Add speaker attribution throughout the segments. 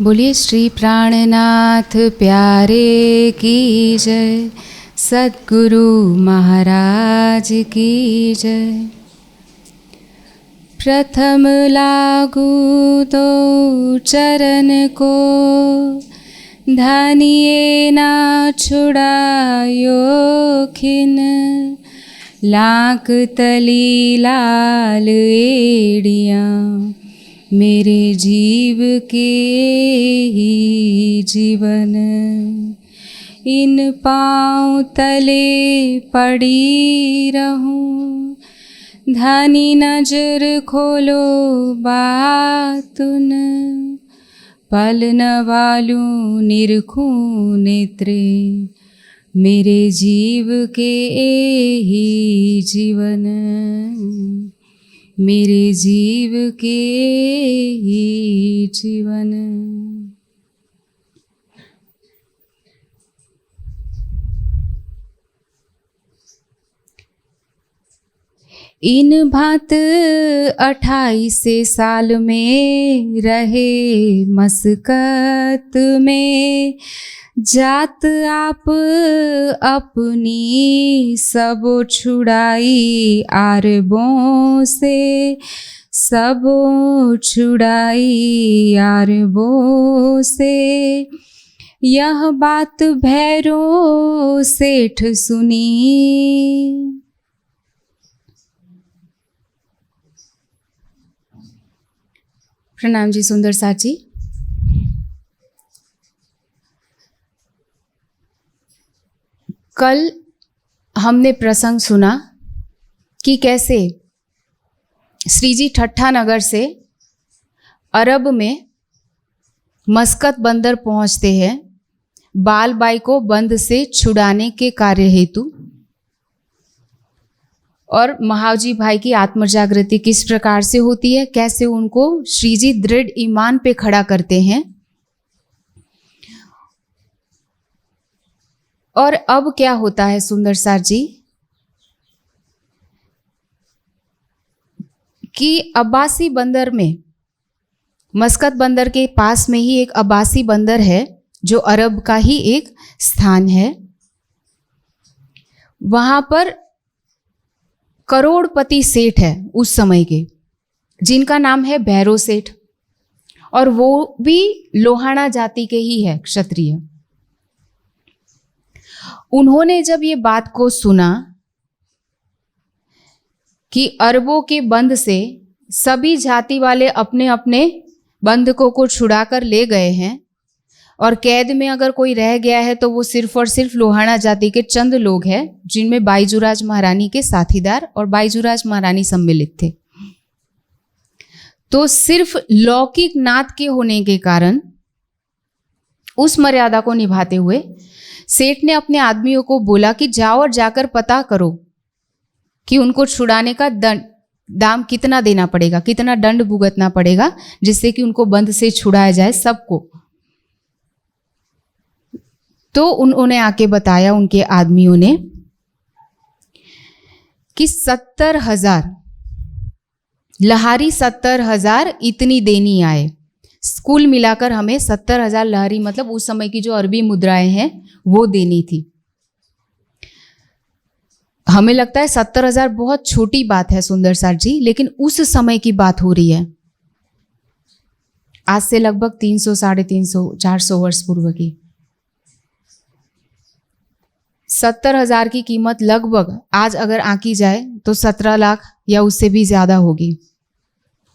Speaker 1: बोलिए श्री प्राणनाथ प्यारे की जय, सद्गुरु महाराज की जय। प्रथम लागू तो चरण को, धानिए ना छुड़ायो खिन, लाख तली लाल एड़ियाँ, मेरे जीव के ही जीवन। इन पाँव तले पड़ी रहूं, धानी नजर खोलो बातुन, पल न वालूं निरखूं नेत्रे, मेरे जीव के ही जीवन, मेरे जीव के ही जीवन। इन भांत 28 साल में रहे मस्कत में, जात आप अपनी सब छुड़ाई अरबों से, सब छुड़ाई अरबों से। यह बात भैरो सेठ सुनी, प्रणाम जी सुंदर साथ जी। कल हमने प्रसंग सुना कि कैसे श्री जी ठट्ठा नगर से अरब में मस्कत बंदर पहुंचते हैं बाल बाई को बंद से छुड़ाने के कार्य हेतु, और महावजी भाई की आत्मजागृति किस प्रकार से होती है, कैसे उनको श्री जी दृढ़ ईमान पे खड़ा करते हैं। और अब क्या होता है सुंदर सार जी कि अब्बासी बंदर में, मस्कत बंदर के पास में ही एक अब्बासी बंदर है जो अरब का ही एक स्थान है। वहां पर करोड़पति सेठ है उस समय के, जिनका नाम है भैरो सेठ, और वो भी लोहाना जाति के ही है, क्षत्रिय। उन्होंने जब ये बात को सुना कि अरबों के बंद से सभी जाति वाले अपने अपने बंधकों को छुड़ा कर ले गए हैं, और कैद में अगर कोई रह गया है तो वो सिर्फ और सिर्फ लोहाना जाति के चंद लोग हैं, जिनमें बाईजुराज महारानी के साथीदार और बाईजुराज महारानी सम्मिलित थे। तो सिर्फ लौकिक नाथ के होने के कारण उस मर्यादा को निभाते हुए सेठ ने अपने आदमियों को बोला कि जाओ और जाकर पता करो कि उनको छुड़ाने का दाम कितना देना पड़ेगा, कितना दंड भुगतना पड़ेगा, जिससे कि उनको बंद से छुड़ाया जाए सबको। तो उन्होंने आके बताया, उनके आदमियों ने, कि 70,000 लहारी, 70,000 इतनी देनी आए। कुल मिलाकर हमें 70,000 लहारी, मतलब उस समय की जो अरबी मुद्राएं हैं वो देनी थी। हमें लगता है 70,000 बहुत छोटी बात है सुंदर सार जी, लेकिन उस समय की बात हो रही है, आज से लगभग 300, 350, 400 वर्ष पूर्व की। 70,000 की कीमत लगभग आज अगर आंकी जाए तो 17 लाख या उससे भी ज्यादा होगी।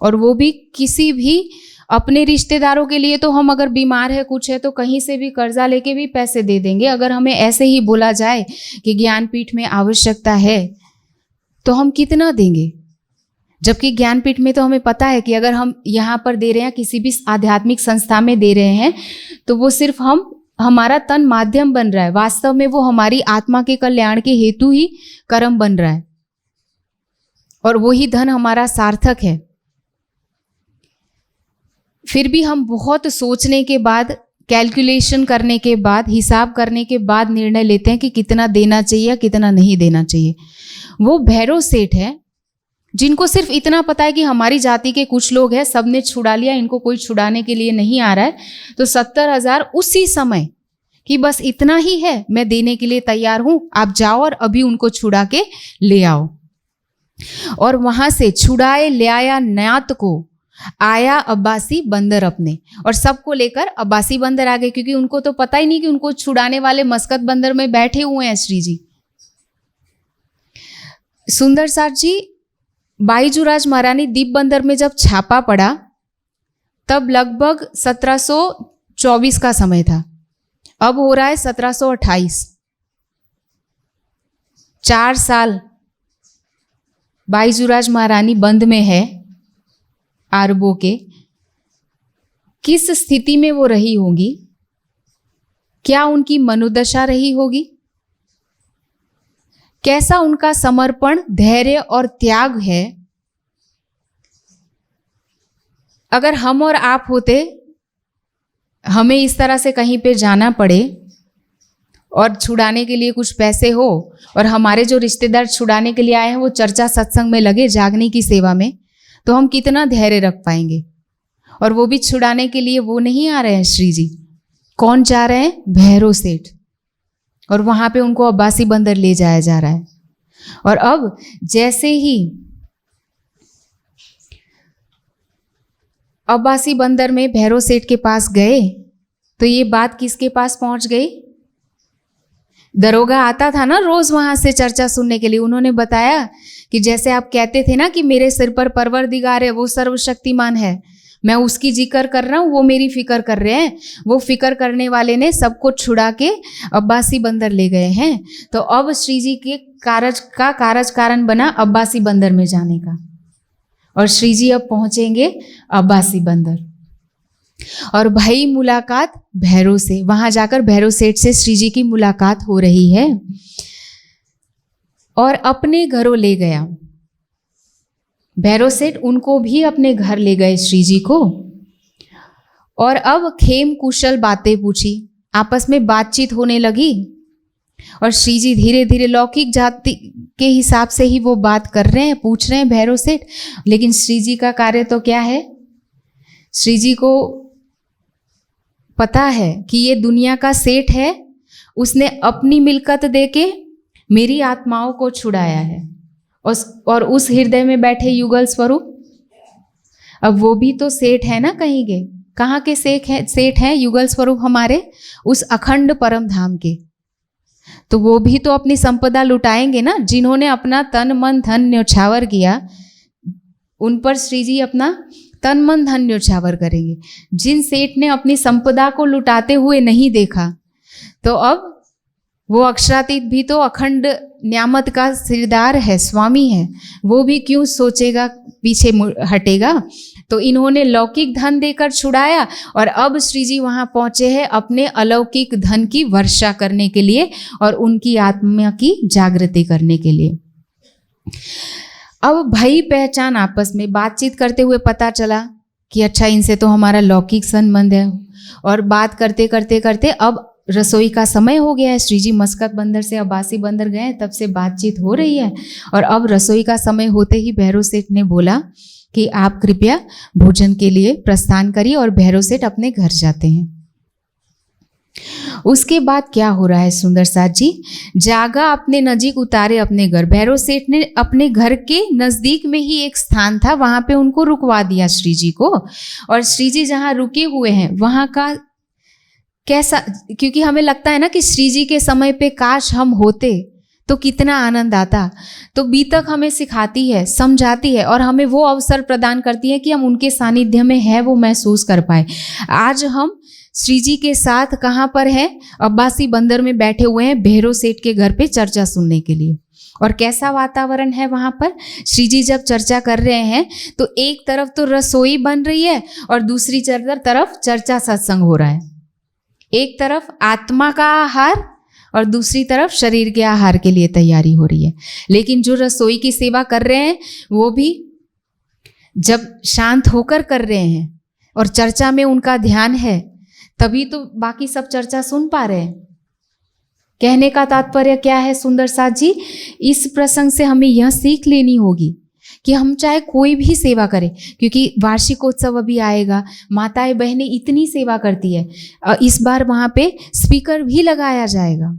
Speaker 1: और वो भी किसी भी अपने रिश्तेदारों के लिए तो हम अगर बीमार है, कुछ है, तो कहीं से भी कर्जा लेके भी पैसे दे देंगे। अगर हमें ऐसे ही बोला जाए कि ज्ञानपीठ में आवश्यकता है तो हम कितना देंगे, जबकि ज्ञानपीठ में तो हमें पता है कि अगर हम यहाँ पर दे रहे हैं, किसी भी आध्यात्मिक संस्था में दे रहे हैं, तो वो सिर्फ हमारा तन माध्यम बन रहा है, वास्तव में वो हमारी आत्मा के कल्याण के हेतु ही कर्म बन रहा है, और वही धन हमारा सार्थक है। फिर भी हम बहुत सोचने के बाद, कैलकुलेशन करने के बाद, हिसाब करने के बाद निर्णय लेते हैं कि कितना देना चाहिए या कितना नहीं देना चाहिए। वो भैरव सेठ है जिनको सिर्फ इतना पता है कि हमारी जाति के कुछ लोग हैं, सबने छुड़ा लिया, इनको कोई छुड़ाने के लिए नहीं आ रहा है, तो 70,000 उसी समय कि बस इतना ही है, मैं देने के लिए तैयार हूं, आप जाओ और अभी उनको छुड़ा के ले आओ। और वहां से छुड़ाए ले आया नात को, आया अब्बासी बंदर अपने, और सबको लेकर अब्बासी बंदर आ गए, क्योंकि उनको तो पता ही नहीं कि उनको छुड़ाने वाले मस्कत बंदर में बैठे हुए हैं श्री जी। सुंदर साथ जी, बाईजूराज महारानी दीप बंदर में जब छापा पड़ा तब लगभग 1724 का समय था, अब हो रहा है 1728। 4 साल बाईजूराज महारानी बंद में है अरबों के। किस स्थिति में वो रही होंगी, क्या उनकी मनोदशा रही होगी, कैसा उनका समर्पण, धैर्य और त्याग है। अगर हम और आप होते, हमें इस तरह से कहीं पे जाना पड़े और छुड़ाने के लिए कुछ पैसे हो, और हमारे जो रिश्तेदार छुड़ाने के लिए आए हैं वो चर्चा सत्संग में लगे जागने की सेवा में, तो हम कितना धैर्य रख पाएंगे। और वो भी छुड़ाने के लिए वो नहीं आ रहे हैं श्री जी, कौन जा रहे हैं, भैरव सेठ, और वहां पे उनको अब्बासी बंदर ले जाया जा रहा है। और अब जैसे ही अब्बासी बंदर में भैरव सेठ के पास गए तो ये बात किसके पास पहुंच गई, दरोगा आता था ना रोज वहां से चर्चा सुनने के लिए, उन्होंने बताया कि जैसे आप कहते थे ना कि मेरे सिर पर परवरदिगार है, वो सर्वशक्तिमान है, मैं उसकी जिक्र कर रहा हूँ, वो मेरी फिक्र कर रहे हैं। वो फिक्र करने वाले ने सबको छुड़ा के अब्बासी बंदर ले गए हैं। तो अब श्री जी के कारज कारण बना अब्बासी बंदर में जाने का, और श्री जी अब पहुंचेंगे अब्बासी बंदर। और भाई मुलाकात भैरव से, वहां जाकर भैरव सेठ से श्री जी की मुलाकात हो रही है और अपने घरों ले गया भैरव सेठ, उनको भी अपने घर ले गए श्री जी को। और अब खेम कुशल बातें पूछी, आपस में बातचीत होने लगी, और श्री जी धीरे धीरे लौकिक जाति के हिसाब से ही वो बात कर रहे हैं, पूछ रहे हैं भैरव सेठ। लेकिन श्री जी का कार्य तो क्या है, श्री जी को पता है कि ये दुनिया का सेठ है, उसने अपनी मिल्कत देके मेरी आत्माओं को छुड़ाया है, और उस हृदय में बैठे युगल स्वरूप, अब वो भी तो सेठ है ना, कहेंगे कहाँ के सेठ हैं युगल स्वरूप हमारे, उस अखंड परम धाम के। तो वो भी तो अपनी संपदा लुटाएंगे ना, जिन्होंने अपना तन मन धन न्योछावर किया, उन पर श्री जी अपना तन मन धन न्योछावर करेंगे। जिन सेठ ने अपनी संपदा को लुटाते हुए नहीं देखा, तो अब वो अक्षरातीत भी तो अखंड न्यामत का सिरदार है, स्वामी है, वो भी क्यों सोचेगा, पीछे हटेगा। तो इन्होंने लौकिक धन देकर छुड़ाया, और अब श्री जी वहाँ पहुँचे हैं अपने अलौकिक धन की वर्षा करने के लिए और उनकी आत्मा की जागृति करने के लिए। अब भाई पहचान आपस में बातचीत करते हुए पता चला कि अच्छा इनसे तो हमारा लौकिक संबंध है, और बात करते करते करते अब रसोई का समय हो गया है। श्री जी मस्कत बंदर से अब्बासी बंदर गए, तब से बातचीत हो रही है, और अब रसोई का समय होते ही भैरव सेठ ने बोला कि आप कृपया भोजन के लिए प्रस्थान करिए, और भैरव सेठ अपने घर जाते हैं। उसके बाद क्या हो रहा है सुंदर साथ जी, जागा अपने नजीक उतारे अपने घर। भैरव सेठ ने अपने घर के नजदीक में ही एक स्थान था, वहां पे उनको रुकवा दिया श्री जी को। और श्री जी जहाँ रुके हुए हैं वहां का कैसा, क्योंकि हमें लगता है ना कि श्री जी के समय पे काश हम होते तो कितना आनंद आता। तो बीतक हमें सिखाती है, समझाती है, और हमें वो अवसर प्रदान करती है कि हम उनके सानिध्य में है वो महसूस कर पाए। आज हम श्री जी के साथ कहाँ पर हैं, अब्बासी बंदर में बैठे हुए हैं भैरव सेठ के घर पे चर्चा सुनने के लिए। और कैसा वातावरण है वहाँ पर, श्री जी जब चर्चा कर रहे हैं तो एक तरफ तो रसोई बन रही है और दूसरी तरफ चर्चा सत्संग हो रहा है। एक तरफ आत्मा का आहार और दूसरी तरफ शरीर के आहार के लिए तैयारी हो रही है। लेकिन जो रसोई की सेवा कर रहे हैं वो भी जब शांत होकर कर रहे हैं और चर्चा में उनका ध्यान है, तभी तो बाकी सब चर्चा सुन पा रहे हैं। कहने का तात्पर्य क्या है सुंदर साथ जी, इस प्रसंग से हमें यह सीख लेनी होगी कि हम चाहे कोई भी सेवा करें, क्योंकि वार्षिकोत्सव अभी आएगा, माताएं बहनें इतनी सेवा करती है, इस बार वहाँ पे स्पीकर भी लगाया जाएगा।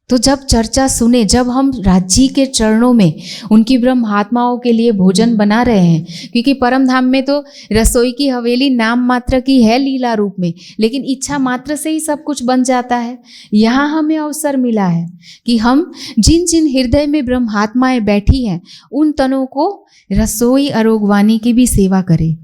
Speaker 1: तो जब चर्चा सुने, जब हम राज्य के चरणों में उनकी ब्रह्म आत्माओं के लिए भोजन बना रहे हैं, क्योंकि परम धाम में तो रसोई की हवेली नाम मात्र की है लीला रूप में, लेकिन इच्छा मात्र से ही सब कुछ बन जाता है। यहाँ हमें अवसर मिला है कि हम जिन जिन हृदय में ब्रह्म आत्माएं बैठी हैं उन तनों को रसोई अरोगवानी की भी सेवा करें।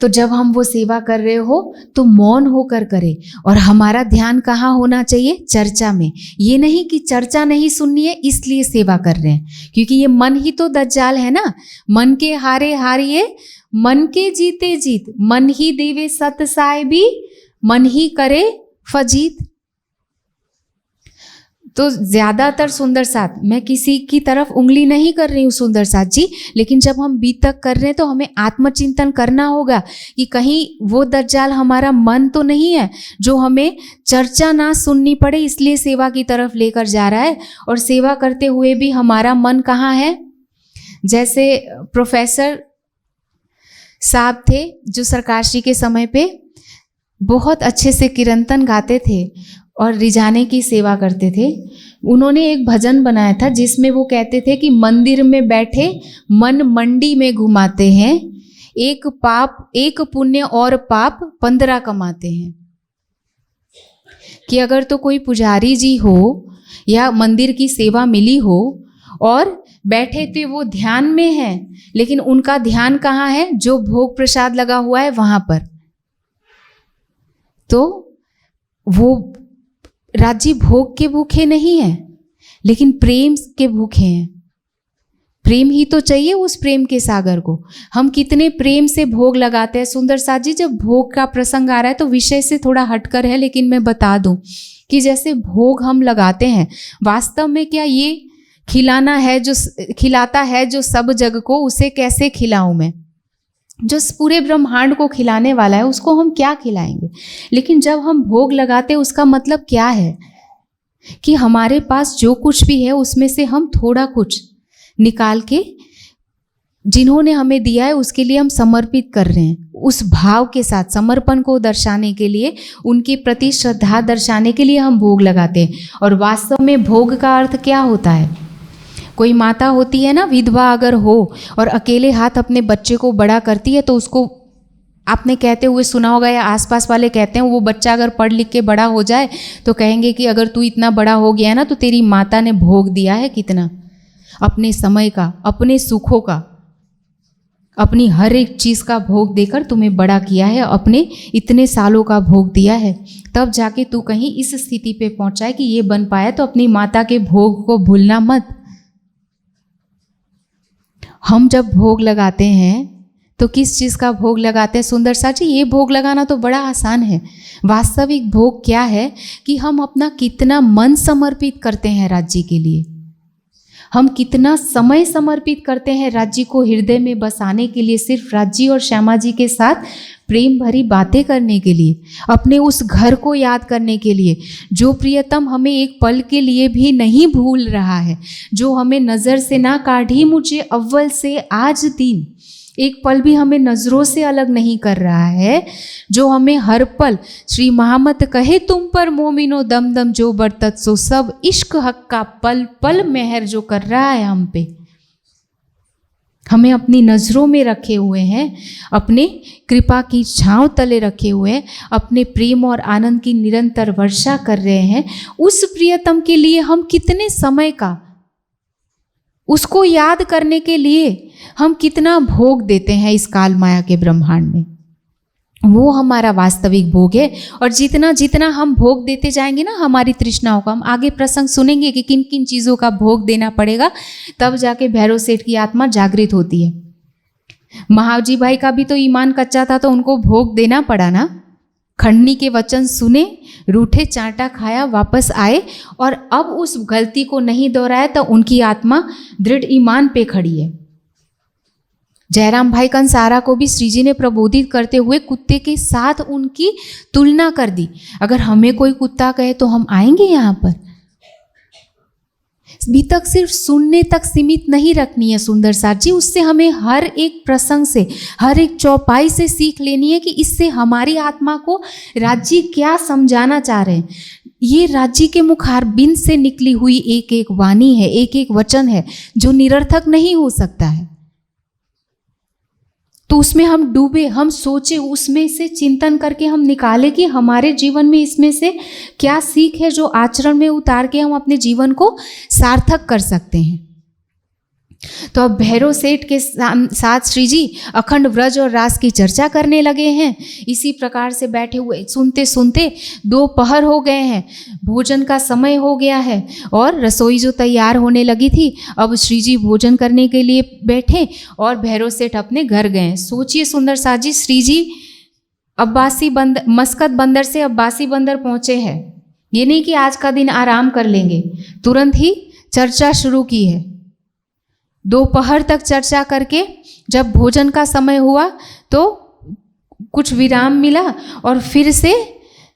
Speaker 1: तो जब हम वो सेवा कर रहे हो तो मौन होकर करें, और हमारा ध्यान कहाँ होना चाहिए? चर्चा में। ये नहीं कि चर्चा नहीं सुननी है इसलिए सेवा कर रहे हैं, क्योंकि ये मन ही तो दज्जाल है ना। मन के हारे हारिए, मन के जीते जीत, मन ही देवे सत साहिबी, मन ही करे फजीत। तो ज़्यादातर सुंदर साथ, मैं किसी की तरफ उंगली नहीं कर रही हूँ सुंदर साथ जी, लेकिन जब हम बीतक कर रहे हैं तो हमें आत्मचिंतन करना होगा कि कहीं वो दज्जाल हमारा मन तो नहीं है जो हमें चर्चा ना सुननी पड़े इसलिए सेवा की तरफ लेकर जा रहा है, और सेवा करते हुए भी हमारा मन कहाँ है। जैसे प्रोफेसर साहब थे जो सरकारश्री के समय पे बहुत अच्छे से कीर्तन गाते थे और रिझाने की सेवा करते थे। उन्होंने एक भजन बनाया था जिसमें वो कहते थे कि मंदिर में बैठे मन मंडी में घुमाते हैं, एक पाप एक पुण्य और पाप 15 कमाते हैं। कि अगर तो कोई पुजारी जी हो या मंदिर की सेवा मिली हो और बैठे थे वो ध्यान में है, लेकिन उनका ध्यान कहाँ है? जो भोग प्रसाद लगा हुआ है वहां पर। तो वो राज्य भोग के भूखे नहीं है, लेकिन प्रेम के भूखे हैं। प्रेम ही तो चाहिए उस प्रेम के सागर को। हम कितने प्रेम से भोग लगाते हैं। सुंदर साथ जी, जब भोग का प्रसंग आ रहा है तो विषय से थोड़ा हटकर है, लेकिन मैं बता दूं कि जैसे भोग हम लगाते हैं, वास्तव में क्या ये खिलाना है जो खिलाता है जो सब जग को, उसे कैसे खिलाऊं मैं? जो पूरे ब्रह्मांड को खिलाने वाला है उसको हम क्या खिलाएंगे? लेकिन जब हम भोग लगाते हैं उसका मतलब क्या है कि हमारे पास जो कुछ भी है उसमें से हम थोड़ा कुछ निकाल के जिन्होंने हमें दिया है उसके लिए हम समर्पित कर रहे हैं। उस भाव के साथ समर्पण को दर्शाने के लिए, उनके प्रति श्रद्धा दर्शाने के लिए हम भोग लगाते हैं। और वास्तव में भोग का अर्थ क्या होता है? कोई माता होती है ना, विधवा अगर हो और अकेले हाथ अपने बच्चे को बड़ा करती है, तो उसको आपने कहते हुए सुना होगा या आसपास वाले कहते हैं, वो बच्चा अगर पढ़ लिख के बड़ा हो जाए तो कहेंगे कि अगर तू इतना बड़ा हो गया है ना तो तेरी माता ने भोग दिया है कितना, अपने समय का, अपने सुखों का, अपनी हर एक चीज़ का भोग देकर तुम्हें बड़ा किया है, अपने इतने सालों का भोग दिया है, तब जाके तू कहीं इस स्थिति पे पहुंचा है कि ये बन पाया। तो अपनी माता के भोग को भूलना मत। हम जब भोग लगाते हैं तो किस चीज़ का भोग लगाते हैं? सुंदर सा जी, ये भोग लगाना तो बड़ा आसान है। वास्तविक भोग क्या है कि हम अपना कितना मन समर्पित करते हैं राज्य के लिए, हम कितना समय समर्पित करते हैं राज्य को हृदय में बसाने के लिए, सिर्फ राज्य और श्यामा जी के साथ प्रेम भरी बातें करने के लिए, अपने उस घर को याद करने के लिए जो प्रियतम हमें एक पल के लिए भी नहीं भूल रहा है, जो हमें नज़र से ना काढ़ी मुझे अव्वल से आज दिन, एक पल भी हमें नज़रों से अलग नहीं कर रहा है, जो हमें हर पल श्री महामत कहे तुम पर मोमिनो दम दम जो बरतत सो सब इश्क हक का पल पल मेहर जो कर रहा है हम पे, हमें अपनी नज़रों में रखे हुए हैं, अपने कृपा की छांव तले रखे हुए हैं, अपने प्रेम और आनंद की निरंतर वर्षा कर रहे हैं। उस प्रियतम के लिए हम कितने समय का, उसको याद करने के लिए हम कितना भोग देते हैं इस काल माया के ब्रह्मांड में, वो हमारा वास्तविक भोग है। और जितना जितना हम भोग देते जाएंगे ना हमारी तृष्णाओं का, हम आगे प्रसंग सुनेंगे कि किन किन चीज़ों का भोग देना पड़ेगा, तब जाके भैरव सेठ की आत्मा जागृत होती है। महावजी भाई का भी तो ईमान कच्चा था तो उनको भोग देना पड़ा ना। खंडनी के वचन सुने, रूठे चांटा खाया, वापस आए और अब उस गलती को नहीं दोहराया, तो उनकी आत्मा दृढ़ ईमान पे खड़ी है। जयराम भाई कंसारा को भी श्री जी ने प्रबोधित करते हुए कुत्ते के साथ उनकी तुलना कर दी। अगर हमें कोई कुत्ता कहे तो हम आएंगे यहाँ पर? अभी तक सिर्फ सुनने तक सीमित नहीं रखनी है सुंदर साथ जी, उससे हमें हर एक प्रसंग से, हर एक चौपाई से सीख लेनी है कि इससे हमारी आत्मा को राज्य क्या समझाना चाह रहे हैं। ये राज्य के मुखारबिंद से निकली हुई एक एक वाणी है, एक एक वचन है जो निरर्थक नहीं हो सकता है। तो उसमें हम डूबे, हम सोचे, उसमें से चिंतन करके हम निकाले कि हमारे जीवन में इसमें से क्या सीख है जो आचरण में उतार के हम अपने जीवन को सार्थक कर सकते हैं। तो अब भैरव सेठ के साथ श्री जी अखंड व्रज और रास की चर्चा करने लगे हैं। इसी प्रकार से बैठे हुए सुनते सुनते दोपहर हो गए हैं, भोजन का समय हो गया है और रसोई जो तैयार होने लगी थी, अब श्री जी भोजन करने के लिए बैठे और भैरव सेठ अपने घर गए। सोचिए सुंदर साथ जी, श्री जी अब्बासी बंदर, मस्कत बंदर से अब्बासी बंदर पहुँचे हैं। ये नहीं कि आज का दिन आराम कर लेंगे, तुरंत ही चर्चा शुरू की है। दोपहर तक चर्चा करके जब भोजन का समय हुआ तो कुछ विराम मिला और फिर से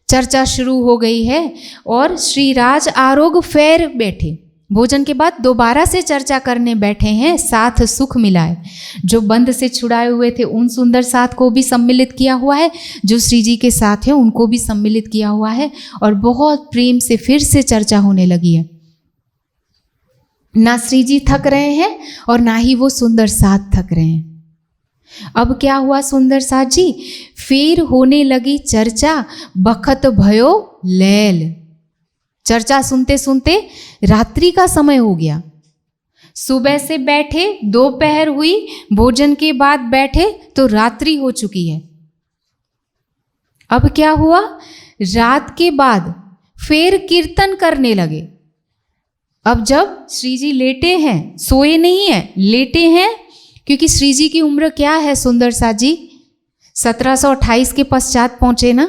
Speaker 1: चर्चा शुरू हो गई है। और श्री राज आरोग्य फेर बैठे, भोजन के बाद दोबारा से चर्चा करने बैठे हैं। साथ सुख मिलाए, जो बंद से छुड़ाए हुए थे उन सुंदर साथ को भी सम्मिलित किया हुआ है, जो श्री जी के साथ हैं उनको भी सम्मिलित किया हुआ है और बहुत प्रेम से फिर से चर्चा होने लगी है। ना श्री जी थक रहे हैं और ना ही वो सुंदर साथ थक रहे हैं। अब क्या हुआ सुंदर साथ जी, फिर होने लगी चर्चा, बखत भयो लैल। चर्चा सुनते सुनते रात्रि का समय हो गया। सुबह से बैठे, दोपहर हुई, भोजन के बाद बैठे तो रात्रि हो चुकी है। अब क्या हुआ, रात के बाद फिर कीर्तन करने लगे। अब जब श्री जी लेटे हैं, सोए नहीं हैं, लेटे हैं, क्योंकि श्री जी की उम्र क्या है सुंदर साथ जी, 1728 के पश्चात पहुंचे ना,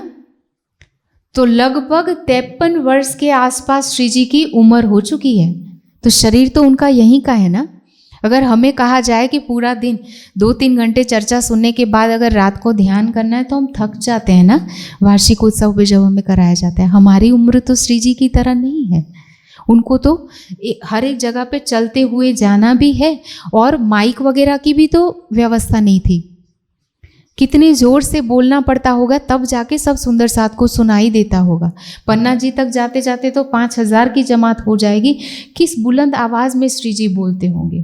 Speaker 1: तो लगभग 53 वर्ष के आसपास श्री जी की उम्र हो चुकी है। तो शरीर तो उनका यहीं का है ना। अगर हमें कहा जाए कि पूरा दिन 2-3 घंटे चर्चा सुनने के बाद अगर रात को ध्यान करना है तो हम थक जाते हैं ना। वार्षिक उत्सव भी जब हमें कराया जाता है, हमारी उम्र तो श्री जी की तरह नहीं है। उनको तो हर एक जगह पे चलते हुए जाना भी है और माइक वगैरह की भी तो व्यवस्था नहीं थी। कितने जोर से बोलना पड़ता होगा तब जाके सब सुंदर साथ को सुनाई देता होगा। पन्ना जी तक जाते जाते तो 5000 की जमात हो जाएगी। किस बुलंद आवाज में श्री जी बोलते होंगे।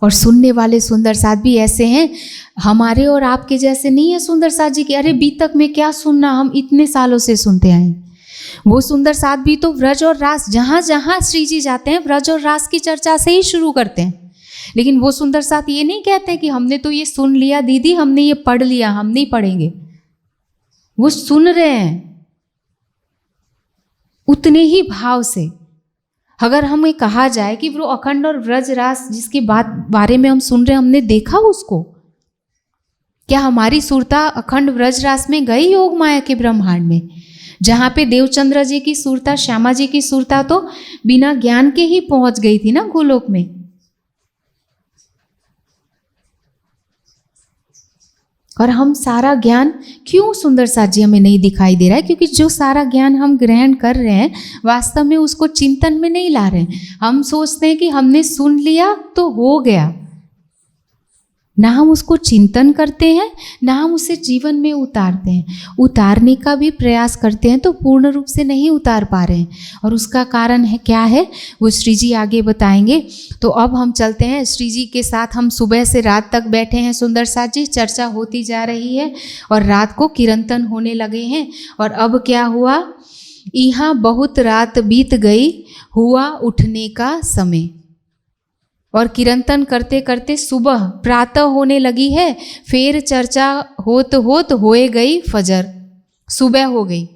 Speaker 1: और सुनने वाले सुंदर साथ भी ऐसे हैं, हमारे और आपके जैसे नहीं है सुंदर साथ जी कि अरे बीतक में क्या सुनना, हम इतने सालों से सुनते आए। वो सुंदर साथ भी तो व्रज और रास, जहाँ जहाँ श्री जी जाते हैं व्रज और रास की चर्चा से ही शुरू करते हैं। लेकिन वो सुंदर साथ ये नहीं कहते कि हमने तो ये सुन लिया दीदी, हमने ये पढ़ लिया, हम नहीं पढ़ेंगे। वो सुन रहे हैं उतने ही भाव से। अगर हमें कहा जाए कि वो अखंड और व्रज रास जिसकी बारे में हम सुन रहे हैं, हमने देखा उसको, क्या हमारी सुरता अखंड व्रज रास में गई योग माया के ब्रह्मांड में, जहाँ पे देवचंद्र जी की सुरता, श्यामा जी की सुरता तो बिना ज्ञान के ही पहुंच गई थी ना गोलोक में। और हम सारा ज्ञान क्यों सुंदर साथ जी हमें नहीं दिखाई दे रहा है, क्योंकि जो सारा ज्ञान हम ग्रहण कर रहे हैं वास्तव में उसको चिंतन में नहीं ला रहे हैं। हम सोचते हैं कि हमने सुन लिया तो हो गया, ना हम उसको चिंतन करते हैं, ना हम उसे जीवन में उतारते हैं। उतारने का भी प्रयास करते हैं तो पूर्ण रूप से नहीं उतार पा रहे हैं। और उसका कारण है क्या है, वो श्री जी आगे बताएंगे। तो अब हम चलते हैं श्री जी के साथ। हम सुबह से रात तक बैठे हैं सुंदर साथ जी, चर्चा होती जा रही है और रात को कीर्तन होने लगे हैं। और अब क्या हुआ, यहाँ बहुत रात बीत गई, हुआ उठने का समय। और कीर्तन करते करते सुबह प्रातः होने लगी है। फिर चर्चा होत होत होए गई फजर, सुबह हो गई।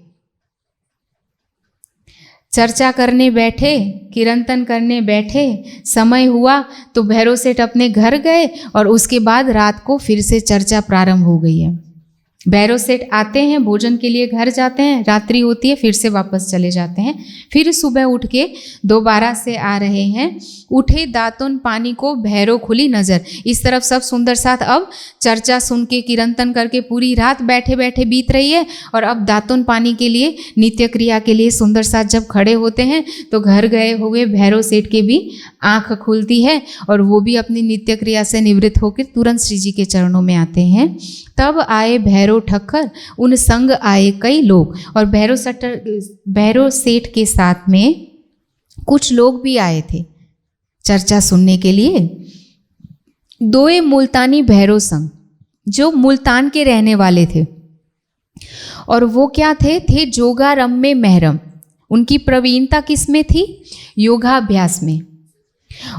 Speaker 1: चर्चा करने बैठे, कीर्तन करने बैठे, समय हुआ तो भैरव सेठ अपने घर गए और उसके बाद रात को फिर से चर्चा प्रारंभ हो गई है। भैरव सेठ आते हैं, भोजन के लिए घर जाते हैं, रात्रि होती है, फिर से वापस चले जाते हैं। फिर सुबह उठ के दोबारा से आ रहे हैं। उठे दातुन पानी को भैरव खुली नज़र। इस तरफ सब सुंदर साथ अब चर्चा सुन के कीर्तन करके पूरी रात बैठे बैठे बीत रही है, और अब दातुन पानी के लिए, नित्य क्रिया के लिए सुंदर साथ जब खड़े होते हैं तो घर गए हुए भैरव सेठ के भी आँख खुलती है, और वो भी अपनी नित्य क्रिया से निवृत्त होकर तुरंत श्री जी के चरणों में आते हैं। तब आए भैरव ठक्कर, उन संग आए कई लोग, और भैरव सेठ के साथ में कुछ लोग भी आए थे चर्चा सुनने के लिए। दोए मुल्तानी भैरव संग, जो मुल्तान के रहने वाले थे, और वो क्या थे जोगारम में महरम। उनकी प्रवीणता किस में थी? योगाभ्यास में।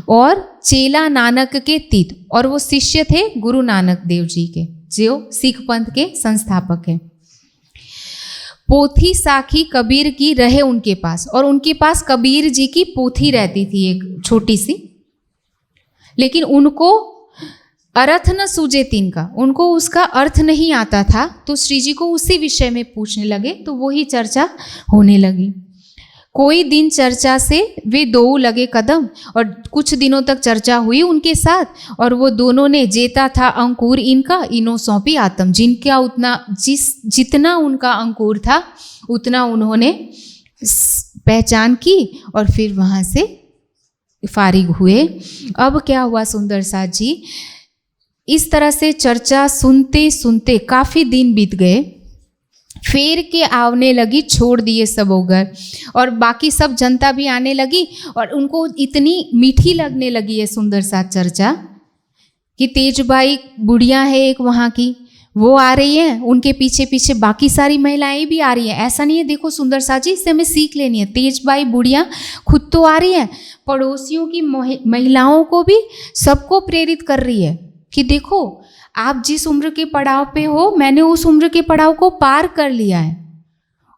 Speaker 1: और चेला नानक के तीत, और वो शिष्य थे गुरु नानक देव जी के, जो सिख पंथ के संस्थापक हैं। पोथी साखी कबीर की रहे उनके पास, और उनके पास कबीर जी की पोथी रहती थी एक छोटी सी, लेकिन उनको अर्थ न सूझे तीन का, उनको उसका अर्थ नहीं आता था। तो श्री जी को उसी विषय में पूछने लगे, तो वही चर्चा होने लगी। कोई दिन चर्चा से वे दो लगे कदम, और कुछ दिनों तक चर्चा हुई उनके साथ, और वो दोनों ने, जेता था अंकुर इनका, इनो सौंपी आत्म। जिनका जितना उनका अंकुर था उतना उन्होंने पहचान की, और फिर वहाँ से फारिग हुए। अब क्या हुआ सुंदर साथ जी, इस तरह से चर्चा सुनते सुनते काफ़ी दिन बीत गए। फेर के आवने लगी, छोड़ दिए सब घर, और बाकी सब जनता भी आने लगी, और उनको इतनी मीठी लगने लगी है सुंदर साथ चर्चा कि तेजबाई बुढ़िया है एक वहाँ की, वो आ रही है, उनके पीछे पीछे बाकी सारी महिलाएं भी आ रही हैं। ऐसा नहीं है, देखो सुंदर साथ जी, इससे हमें सीख लेनी है। तेजबाई बुढ़िया खुद तो आ रही है, पड़ोसियों की महिलाओं को भी, सबको प्रेरित कर रही है कि देखो आप जिस उम्र के पड़ाव पे हो, मैंने उस उम्र के पड़ाव को पार कर लिया है,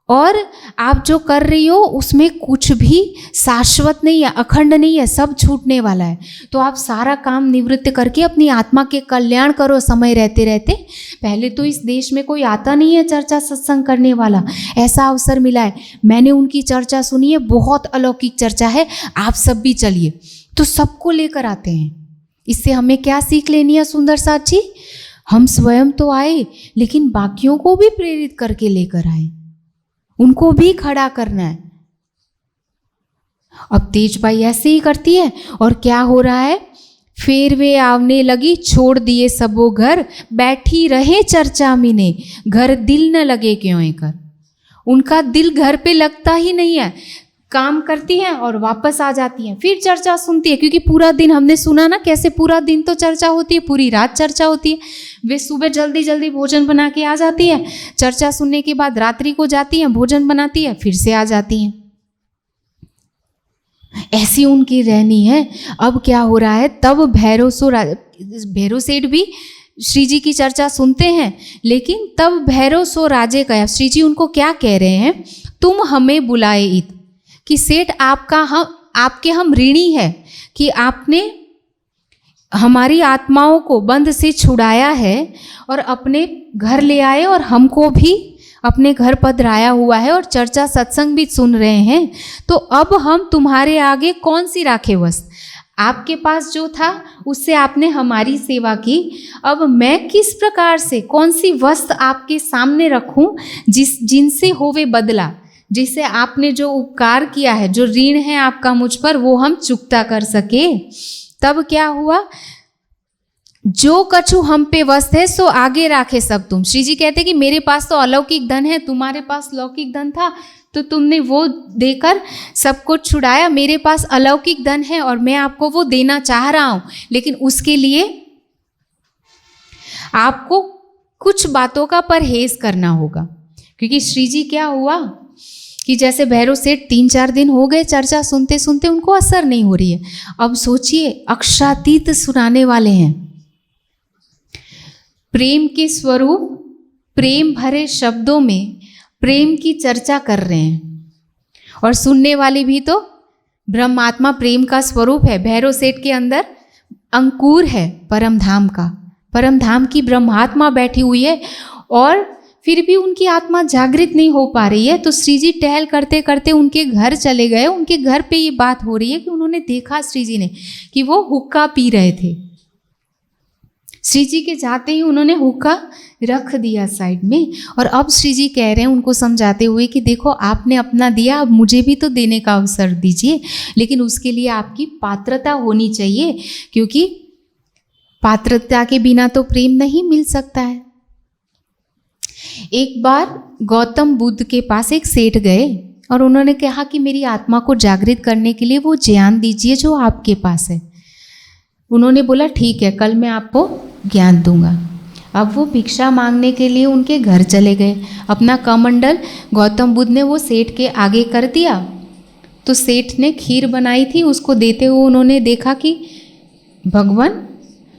Speaker 1: और आप जो कर रही हो उसमें कुछ भी शाश्वत नहीं है, अखंड नहीं है, सब छूटने वाला है। तो आप सारा काम निवृत्त करके अपनी आत्मा के कल्याण करो समय रहते रहते। पहले तो इस देश में कोई आता नहीं है चर्चा सत्संग करने वाला, ऐसा अवसर मिला है, मैंने उनकी चर्चा सुनी है, बहुत अलौकिक चर्चा है, आप सब भी चलिए। तो सबको लेकर आते हैं। इससे हमें क्या सीख लेनी है सुंदर साथ जी? हम स्वयं तो आए, लेकिन बाकियों को भी प्रेरित करके लेकर आए, उनको भी खड़ा करना है। अब तेजबाई ऐसे ही करती है, और क्या हो रहा है, फिर वे आवने लगी, छोड़ दिए सबो घर, बैठी रहे चर्चा में, घर दिल न लगे क्यों कर। उनका दिल घर पे लगता ही नहीं है, काम करती हैं और वापस आ जाती हैं, फिर चर्चा सुनती है, क्योंकि पूरा दिन हमने सुना ना कैसे पूरा दिन तो चर्चा होती है, पूरी रात चर्चा होती है। वे सुबह जल्दी जल्दी भोजन बना के आ जाती है, चर्चा सुनने के बाद रात्रि को जाती हैं, भोजन बनाती है, फिर से आ जाती हैं। ऐसी उनकी रहनी है। अब क्या हो रहा है, तब भैरव सेठ भी श्री जी की चर्चा सुनते हैं, लेकिन तब भैरव सो राजे कहा, श्री जी उनको क्या कह रहे हैं, तुम हमें बुलाए इत, कि सेठ आपके हम ऋणी है कि आपने हमारी आत्माओं को बंध से छुड़ाया है और अपने घर ले आए, और हमको भी अपने घर पधराया हुआ है, और चर्चा सत्संग भी सुन रहे हैं। तो अब हम तुम्हारे आगे कौन सी राखे वस्त, आपके पास जो था उससे आपने हमारी सेवा की, अब मैं किस प्रकार से कौन सी वस्त आपके सामने रखूं जिनसे होवे बदला, जिससे आपने जो उपकार किया है, जो ऋण है आपका मुझ पर, वो हम चुकता कर सके। तब क्या हुआ, जो कछु हम पे वस्त है सो आगे राखे सब तुम। श्री जी कहते कि मेरे पास तो अलौकिक धन है, तुम्हारे पास लौकिक धन था, तो तुमने वो देकर सब कुछ छुड़ाया। मेरे पास अलौकिक धन है और मैं आपको वो देना चाह रहा हूँ, लेकिन उसके लिए आपको कुछ बातों का परहेज करना होगा। क्योंकि श्री जी क्या हुआ कि जैसे भैरव सेठ 3-4 दिन हो गए चर्चा सुनते सुनते, उनको असर नहीं हो रही है। अब सोचिए, अक्षातीत सुनाने वाले हैं, प्रेम के स्वरूप, प्रेम भरे शब्दों में प्रेम की चर्चा कर रहे हैं, और सुनने वाले भी तो ब्रह्मात्मा प्रेम का स्वरूप है। भैरव सेठ के अंदर अंकुर है परम धाम का, परम धाम की ब्रह्मात्मा बैठी हुई है, और फिर भी उनकी आत्मा जागृत नहीं हो पा रही है। तो श्री जी टहल करते करते उनके घर चले गए। उनके घर पे ये बात हो रही है कि उन्होंने देखा श्री जी ने कि वो हुक्का पी रहे थे। श्री जी के जाते ही उन्होंने हुक्का रख दिया साइड में, और अब श्री जी कह रहे हैं उनको समझाते हुए कि देखो आपने अपना दिया, अब मुझे भी तो देने का अवसर दीजिए, लेकिन उसके लिए आपकी पात्रता होनी चाहिए, क्योंकि पात्रता के बिना तो प्रेम नहीं मिल सकता है। एक बार गौतम बुद्ध के पास एक सेठ गए और उन्होंने कहा कि मेरी आत्मा को जागृत करने के लिए वो ज्ञान दीजिए जो आपके पास है। उन्होंने बोला ठीक है, कल मैं आपको ज्ञान दूंगा। अब वो भिक्षा मांगने के लिए उनके घर चले गए। अपना कमंडल गौतम बुद्ध ने वो सेठ के आगे कर दिया। तो सेठ ने खीर बनाई थी, उसको देते हुए उन्होंने देखा कि भगवान,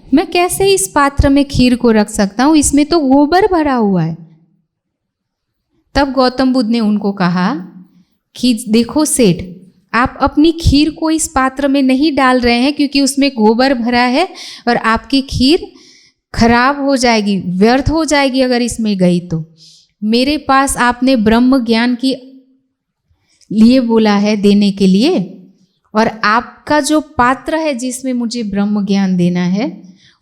Speaker 1: मैं कैसे इस पात्र में खीर को रख सकता हूँ, इसमें तो गोबर भरा हुआ है। तब गौतम बुद्ध ने उनको कहा कि देखो सेठ, आप अपनी खीर को इस पात्र में नहीं डाल रहे हैं क्योंकि उसमें गोबर भरा है और आपकी खीर खराब हो जाएगी, व्यर्थ हो जाएगी अगर इसमें गई तो। मेरे पास आपने ब्रह्म ज्ञान की लिए बोला है देने के लिए, और आपका जो पात्र है जिसमें मुझे ब्रह्म ज्ञान देना है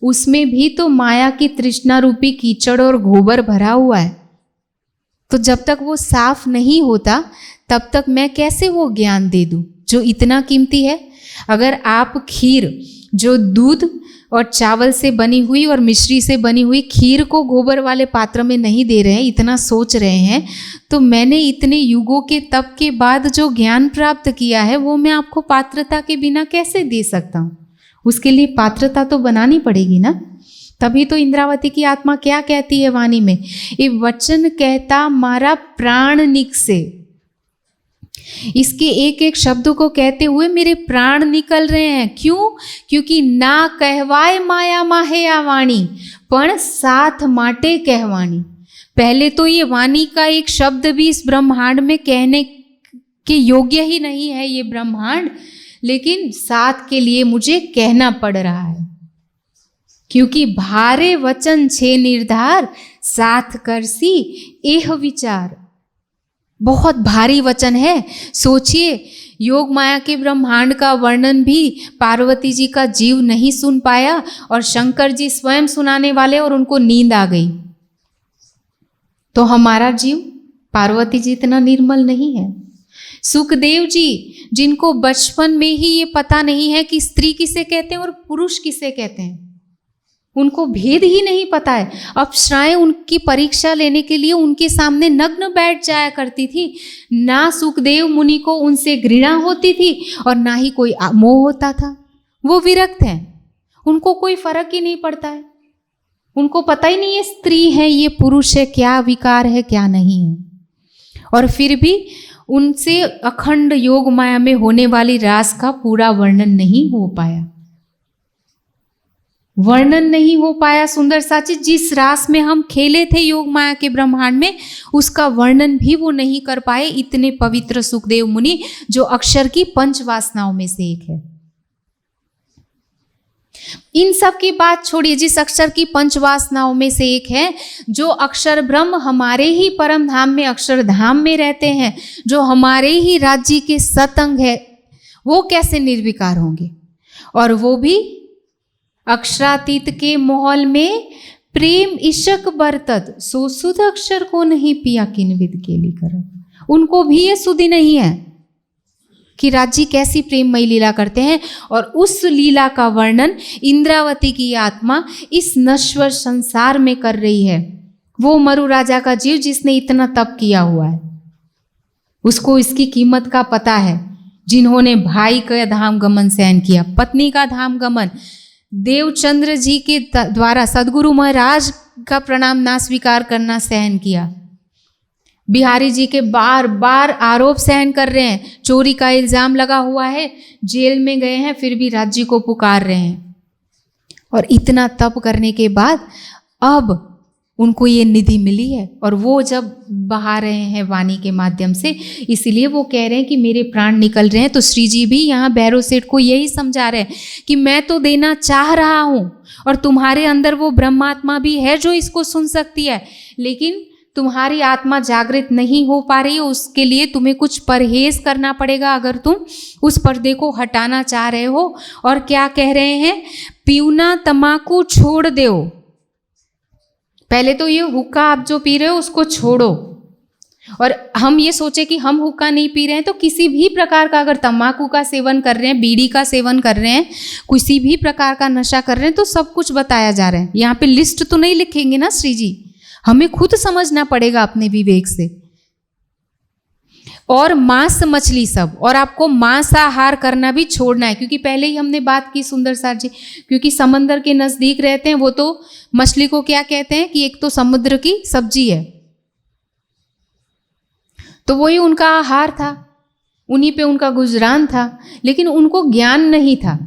Speaker 1: उसमें भी तो माया की तृष्णा रूपी कीचड़ और गोबर भरा हुआ है। तो जब तक वो साफ नहीं होता तब तक मैं कैसे वो ज्ञान दे दूं जो इतना कीमती है। अगर आप खीर जो दूध और चावल से बनी हुई और मिश्री से बनी हुई खीर को गोबर वाले पात्र में नहीं दे रहे हैं, इतना सोच रहे हैं, तो मैंने इतने युगों के तप के बाद जो ज्ञान प्राप्त किया है वो मैं आपको पात्रता के बिना कैसे दे सकता हूँ। उसके लिए पात्रता तो बनानी पड़ेगी ना। तभी तो इंद्रावती की आत्मा क्या कहती है वाणी में, ये वचन कहता मारा प्राण निकसे। इसके एक एक शब्द को कहते हुए मेरे प्राण निकल रहे हैं। क्यों? क्योंकि ना कहवाए माया माहे आ वाणी, पण साथ माटे कहवाणी। पहले तो ये वाणी का एक शब्द भी इस ब्रह्मांड में कहने के योग्य ही नहीं है ये ब्रह्मांड, लेकिन साथ के लिए मुझे कहना पड़ रहा है, क्योंकि भारे वचन छे निर्धार, साथ करसी एह विचार। बहुत भारी वचन है। सोचिए, योग माया के ब्रह्मांड का वर्णन भी पार्वती जी का जीव नहीं सुन पाया और शंकर जी स्वयं सुनाने वाले, और उनको नींद आ गई। तो हमारा जीव पार्वती जी इतना निर्मल नहीं है। सुखदेव जी, जिनको बचपन में ही ये पता नहीं है कि स्त्री किसे कहते हैं और पुरुष किसे कहते हैं, उनको भेद ही नहीं पता है। अप्सराएं उनकी परीक्षा लेने के लिए उनके सामने नग्न बैठ जाया करती थी। ना सुखदेव मुनि को उनसे घृणा होती थी और ना ही कोई मोह होता था। वो विरक्त हैं, उनको कोई फर्क ही नहीं पड़ता है। उनको पता ही नहीं है स्त्री है ये पुरुष है, क्या विकार है क्या नहीं है। और फिर भी उनसे अखंड योग माया में होने वाली रास का पूरा वर्णन नहीं हो पाया। वर्णन नहीं हो पाया सुंदर साची। जिस रास में हम खेले थे योग माया के ब्रह्मांड में, उसका वर्णन भी वो नहीं कर पाए। इतने पवित्र सुखदेव मुनि, जो अक्षर की पंच वासनाओं में से एक है। इन सब की बात छोड़िए, जिस अक्षर की पंच वासनाओं में से एक है, जो अक्षर ब्रह्म हमारे ही परम धाम में अक्षरधाम में रहते हैं, जो हमारे ही राज्य के सतंग है, वो कैसे निर्विकार होंगे। और वो भी अक्षरातीत के माहौल में प्रेम इशक बरतत, सो सुध अक्षर को नहीं पिया किन विद केली करत। उनको भी ये सुधि नहीं है कि राज्य कैसी प्रेममयी लीला करते हैं। और उस लीला का वर्णन इंद्रावती की आत्मा इस नश्वर संसार में कर रही है। वो मरु राजा का जीव जिसने इतना तप किया हुआ है, उसको इसकी कीमत का पता है। जिन्होंने भाई का धाम गमन सहन किया, पत्नी का धाम गमन, देवचंद्र जी के द्वारा सदगुरु महाराज का प्रणाम ना स्वीकार करना सहन किया, बिहारी जी के बार बार आरोप सहन कर रहे हैं, चोरी का इल्जाम लगा हुआ है, जेल में गए हैं, फिर भी राज्य को पुकार रहे हैं। और इतना तप करने के बाद अब उनको ये निधि मिली है, और वो जब बहा रहे हैं वाणी के माध्यम से, इसीलिए वो कह रहे हैं कि मेरे प्राण निकल रहे हैं। तो श्री जी भी यहाँ भैरव सेठ को यही समझा रहे हैं कि मैं तो देना चाह रहा हूँ, और तुम्हारे अंदर वो ब्रह्मात्मा भी है जो इसको सुन सकती है, लेकिन तुम्हारी आत्मा जागृत नहीं हो पा रही है, उसके लिए तुम्हें कुछ परहेज करना पड़ेगा अगर तुम उस पर्दे को हटाना चाह रहे हो। और क्या कह रहे हैं, पीना तम्बाकू छोड़ दो। पहले तो ये हुक्का आप जो पी रहे हो उसको छोड़ो। और हम ये सोचे कि हम हुक्का नहीं पी रहे हैं, तो किसी भी प्रकार का अगर तम्बाकू का सेवन कर रहे हैं, बीड़ी का सेवन कर रहे हैं, किसी भी प्रकार का नशा कर रहे हैं, तो सब कुछ बताया जा रहा है। यहाँ पे लिस्ट तो नहीं लिखेंगे ना श्री जी, हमें खुद समझना पड़ेगा अपने विवेक से। और मांस मछली सब, और आपको मांसाहार करना भी छोड़ना है, क्योंकि पहले ही हमने बात की सुंदर सार जी, क्योंकि समंदर के नज़दीक रहते हैं वो, तो मछली को क्या कहते हैं कि एक तो समुद्र की सब्जी है, तो वही उनका आहार था, उन्हीं पे उनका गुजरान था, लेकिन उनको ज्ञान नहीं था।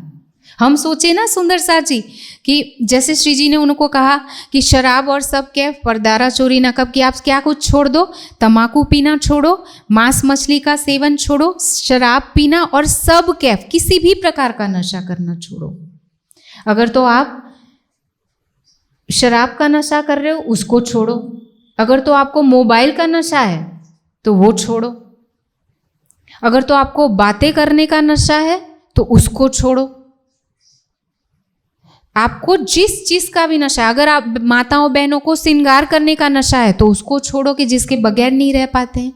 Speaker 1: हम सोचे ना सुंदर सार जी कि जैसे श्री जी ने उनको कहा कि शराब और सब कैफ, परदारा चोरी न कब, कि आप क्या कुछ छोड़ दो, तम्बाकू पीना छोड़ो, मांस मछली का सेवन छोड़ो, शराब पीना और सब कैफ, किसी भी प्रकार का नशा करना छोड़ो। अगर तो आप शराब का नशा कर रहे हो उसको छोड़ो, अगर तो आपको मोबाइल का नशा है तो वो छोड़ो, अगर तो आपको बातें करने का नशा है तो उसको छोड़ो। आपको जिस चीज का भी नशा है, अगर आप माताओं बहनों को श्रृंगार करने का नशा है तो उसको छोड़ो, कि जिसके बगैर नहीं रह पाते हैं।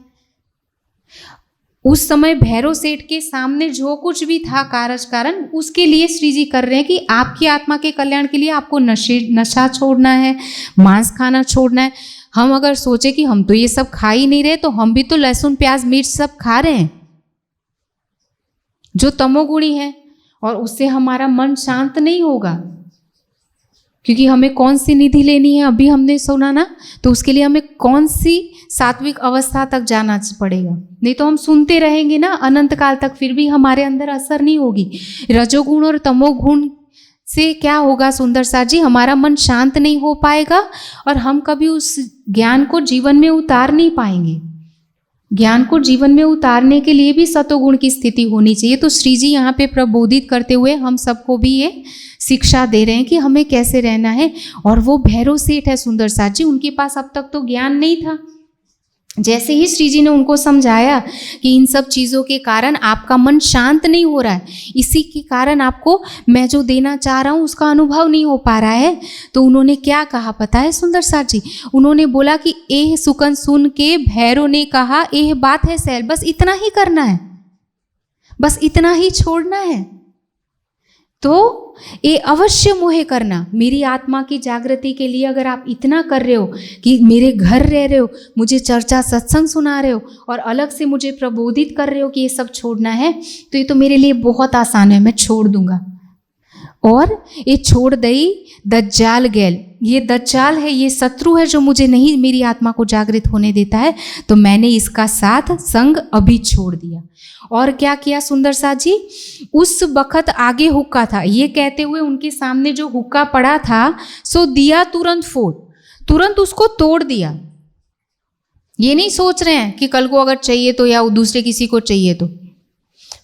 Speaker 1: उस समय भैरव सेठ के सामने जो कुछ भी था कारज कारण, उसके लिए श्री जी कर रहे हैं कि आपकी आत्मा के कल्याण के लिए आपको नशा छोड़ना है, मांस खाना छोड़ना है। हम अगर सोचे कि हम तो ये सब खा ही नहीं रहे, तो हम भी तो लहसुन प्याज मिर्च सब खा रहे हैं जो तमोगुणी है, और उससे हमारा मन शांत नहीं होगा। क्योंकि हमें कौन सी निधि लेनी है अभी हमने सुना ना, तो उसके लिए हमें कौन सी सात्विक अवस्था तक जाना पड़ेगा, नहीं तो हम सुनते रहेंगे ना अनंत काल तक, फिर भी हमारे अंदर असर नहीं होगी। रजोगुण और तमोगुण से क्या होगा सुंदर सार जी, हमारा मन शांत नहीं हो पाएगा और हम कभी उस ज्ञान को जीवन में उतार नहीं पाएंगे। ज्ञान को जीवन में उतारने के लिए भी सतोगुण की स्थिति होनी चाहिए। तो श्री जी यहाँ पे प्रबोधित करते हुए हम सबको भी ये शिक्षा दे रहे हैं कि हमें कैसे रहना है। और वो भैरव सेठ है सुंदर सार जी, उनके पास अब तक तो ज्ञान नहीं था। जैसे ही श्री जी ने उनको समझाया कि इन सब चीज़ों के कारण आपका मन शांत नहीं हो रहा है, इसी के कारण आपको मैं जो देना चाह रहा हूँ उसका अनुभव नहीं हो पा रहा है, तो उन्होंने क्या कहा पता है सुंदर सार जी, उन्होंने बोला कि एह सुकन सुन के भैरव ने कहा एह बात है सैल, बस इतना ही करना है, बस इतना ही छोड़ना है। तो ये अवश्य मोहे करना। मेरी आत्मा की जागृति के लिए अगर आप इतना कर रहे हो कि मेरे घर रह रहे हो, मुझे चर्चा सत्संग सुना रहे हो और अलग से मुझे प्रबोधित कर रहे हो कि ये सब छोड़ना है, तो ये तो मेरे लिए बहुत आसान है, मैं छोड़ दूंगा। और ये छोड़ दई दज्जाल गैल, ये दज्जाल है, ये शत्रु है जो मुझे नहीं, मेरी आत्मा को जागृत होने देता है, तो मैंने इसका साथ संग अभी छोड़ दिया। और क्या किया सुंदर साथ जी, उस वक्त आगे हुक्का था, ये कहते हुए उनके सामने जो हुक्का पड़ा था सो दिया तुरंत फोड़, तुरंत उसको तोड़ दिया। ये नहीं सोच रहे हैं कि कल को अगर चाहिए तो या दूसरे किसी को चाहिए तो,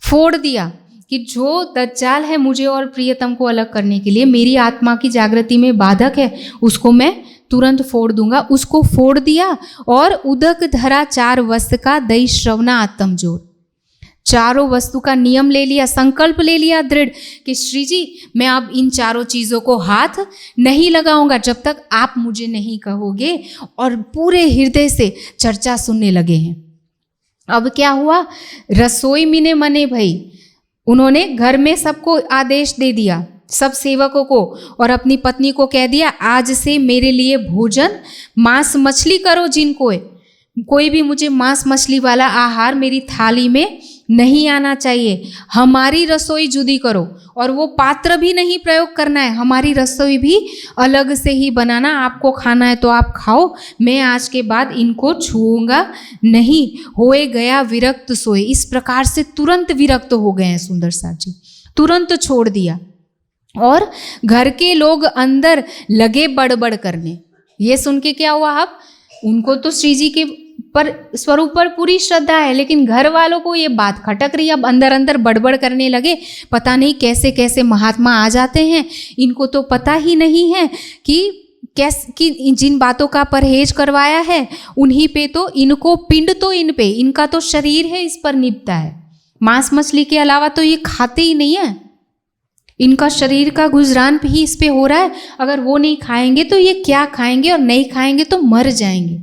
Speaker 1: फोड़ दिया कि जो दज्जाल है मुझे और प्रियतम को अलग करने के लिए मेरी आत्मा की जागृति में बाधक है, उसको मैं तुरंत फोड़ दूंगा। उसको फोड़ दिया और उदक धरा चार वस्तु का दई श्रवणा आत्म जोर, चारों वस्तु का नियम ले लिया, संकल्प ले लिया दृढ़ कि श्री जी मैं अब इन चारों चीज़ों को हाथ नहीं लगाऊंगा जब तक आप मुझे नहीं कहोगे, और पूरे हृदय से चर्चा सुनने लगे हैं। अब क्या हुआ, रसोई मिने मने भई, उन्होंने घर में सबको आदेश दे दिया, सब सेवकों को, और अपनी पत्नी को कह दिया आज से मेरे लिए भोजन मांस मछली करो, जिनको कोई भी मुझे मांस मछली वाला आहार मेरी थाली में नहीं आना चाहिए, हमारी रसोई जुदी करो, और वो पात्र भी नहीं प्रयोग करना है, हमारी रसोई भी अलग से ही बनाना, आपको खाना है तो आप खाओ, मैं आज के बाद इनको छूऊंगा नहीं। होए गया विरक्त सोए, इस प्रकार से तुरंत विरक्त हो गए हैं सुंदर साथ जी, तुरंत छोड़ दिया। और घर के लोग अंदर लगे बड़बड़ करने। ये सुन के क्या हुआ, अब उनको तो श्री जी के पर स्वरूप पर पूरी श्रद्धा है, लेकिन घर वालों को ये बात खटक रही, अब अंदर अंदर बड़बड़ करने लगे। पता नहीं कैसे कैसे महात्मा आ जाते हैं, इनको तो पता ही नहीं है कि कि जिन बातों का परहेज करवाया है उन्हीं पे तो इनको पिंड तो इन पे, इनका तो शरीर है इस पर निपटा है। मांस मछली के अलावा तो ये खाते ही नहीं है, इनका शरीर का गुजरान भी इस पे हो रहा है। अगर वो नहीं खाएंगे तो ये क्या खाएंगे, और नहीं खाएंगे तो मर जाएंगे।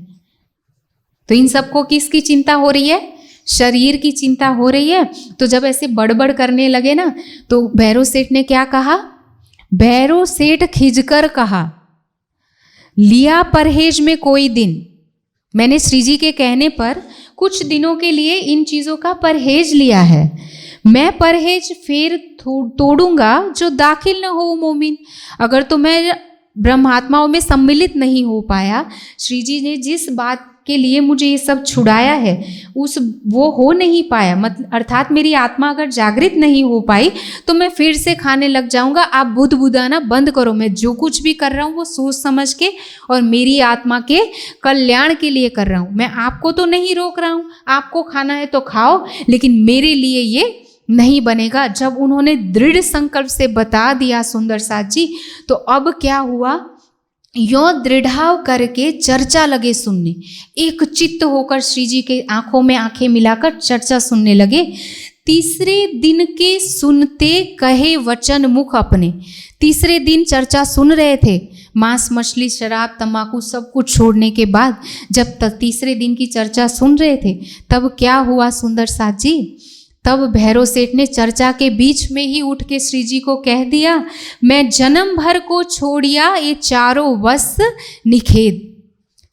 Speaker 1: तो इन सबको किसकी चिंता हो रही है? शरीर की चिंता हो रही है। तो जब ऐसे बड़बड़ करने लगे ना, तो भैरव सेठ ने क्या कहा? भैरव सेठ खिजकर कहा, लिया परहेज में कोई दिन। मैंने श्री जी के कहने पर कुछ दिनों के लिए इन चीज़ों का परहेज लिया है। मैं परहेज फिर तोड़ूंगा जो दाखिल न हो मोमिन। अगर तो मैं ब्रह्मात्माओं में सम्मिलित नहीं हो पाया, श्री जी ने जिस बात के लिए मुझे ये सब छुड़ाया है वो हो नहीं पाया, मतलब अर्थात मेरी आत्मा अगर जागृत नहीं हो पाई तो मैं फिर से खाने लग जाऊंगा। आप बुदबुदाना बंद करो, मैं जो कुछ भी कर रहा हूँ वो सोच समझ के और मेरी आत्मा के कल्याण के लिए कर रहा हूँ। मैं आपको तो नहीं रोक रहा हूँ, आपको खाना है तो खाओ, लेकिन मेरे लिए ये नहीं बनेगा। जब उन्होंने दृढ़ संकल्प से बता दिया सुंदर साथ जी, तो अब क्या हुआ, यो दृढ़ाव करके चर्चा लगे सुनने। एक चित्त होकर श्री जी के आंखों में आंखें मिलाकर चर्चा सुनने लगे। तीसरे दिन के सुनते कहे वचन मुख अपने। तीसरे दिन चर्चा सुन रहे थे, मांस मछली शराब तंबाकू सब कुछ छोड़ने के बाद जब तक तीसरे दिन की चर्चा सुन रहे थे, तब क्या हुआ सुंदर साथ जी, तब भैरव सेठ ने चर्चा के बीच में ही उठ के श्री जी को कह दिया, मैं जन्म भर को छोड़िया ये चारों वस निखेद।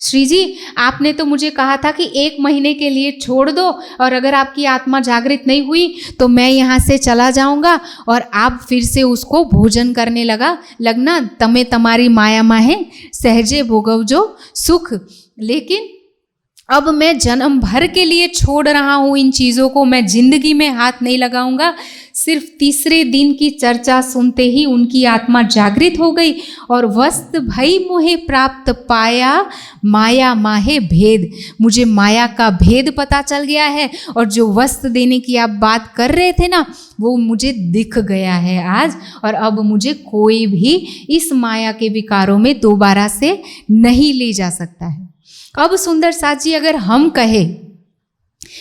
Speaker 1: श्री जी, आपने तो मुझे कहा था कि 1 महीने के लिए छोड़ दो, और अगर आपकी आत्मा जागृत नहीं हुई तो मैं यहाँ से चला जाऊँगा और आप फिर से उसको भोजन करने लगना। तमे तमारी माया माहे सहजे भोगव जो सुख। लेकिन अब मैं जन्म भर के लिए छोड़ रहा हूँ इन चीज़ों को, मैं जिंदगी में हाथ नहीं लगाऊंगा। सिर्फ तीसरे दिन की चर्चा सुनते ही उनकी आत्मा जागृत हो गई और वस्त भई मोहे प्राप्त पाया माया माहे भेद। मुझे माया का भेद पता चल गया है, और जो वस्त देने की आप बात कर रहे थे ना, वो मुझे दिख गया है आज। और अब मुझे कोई भी इस माया के विकारों में दोबारा से नहीं ले जा सकता है। अब सुंदर साथ जी, अगर हम कहें,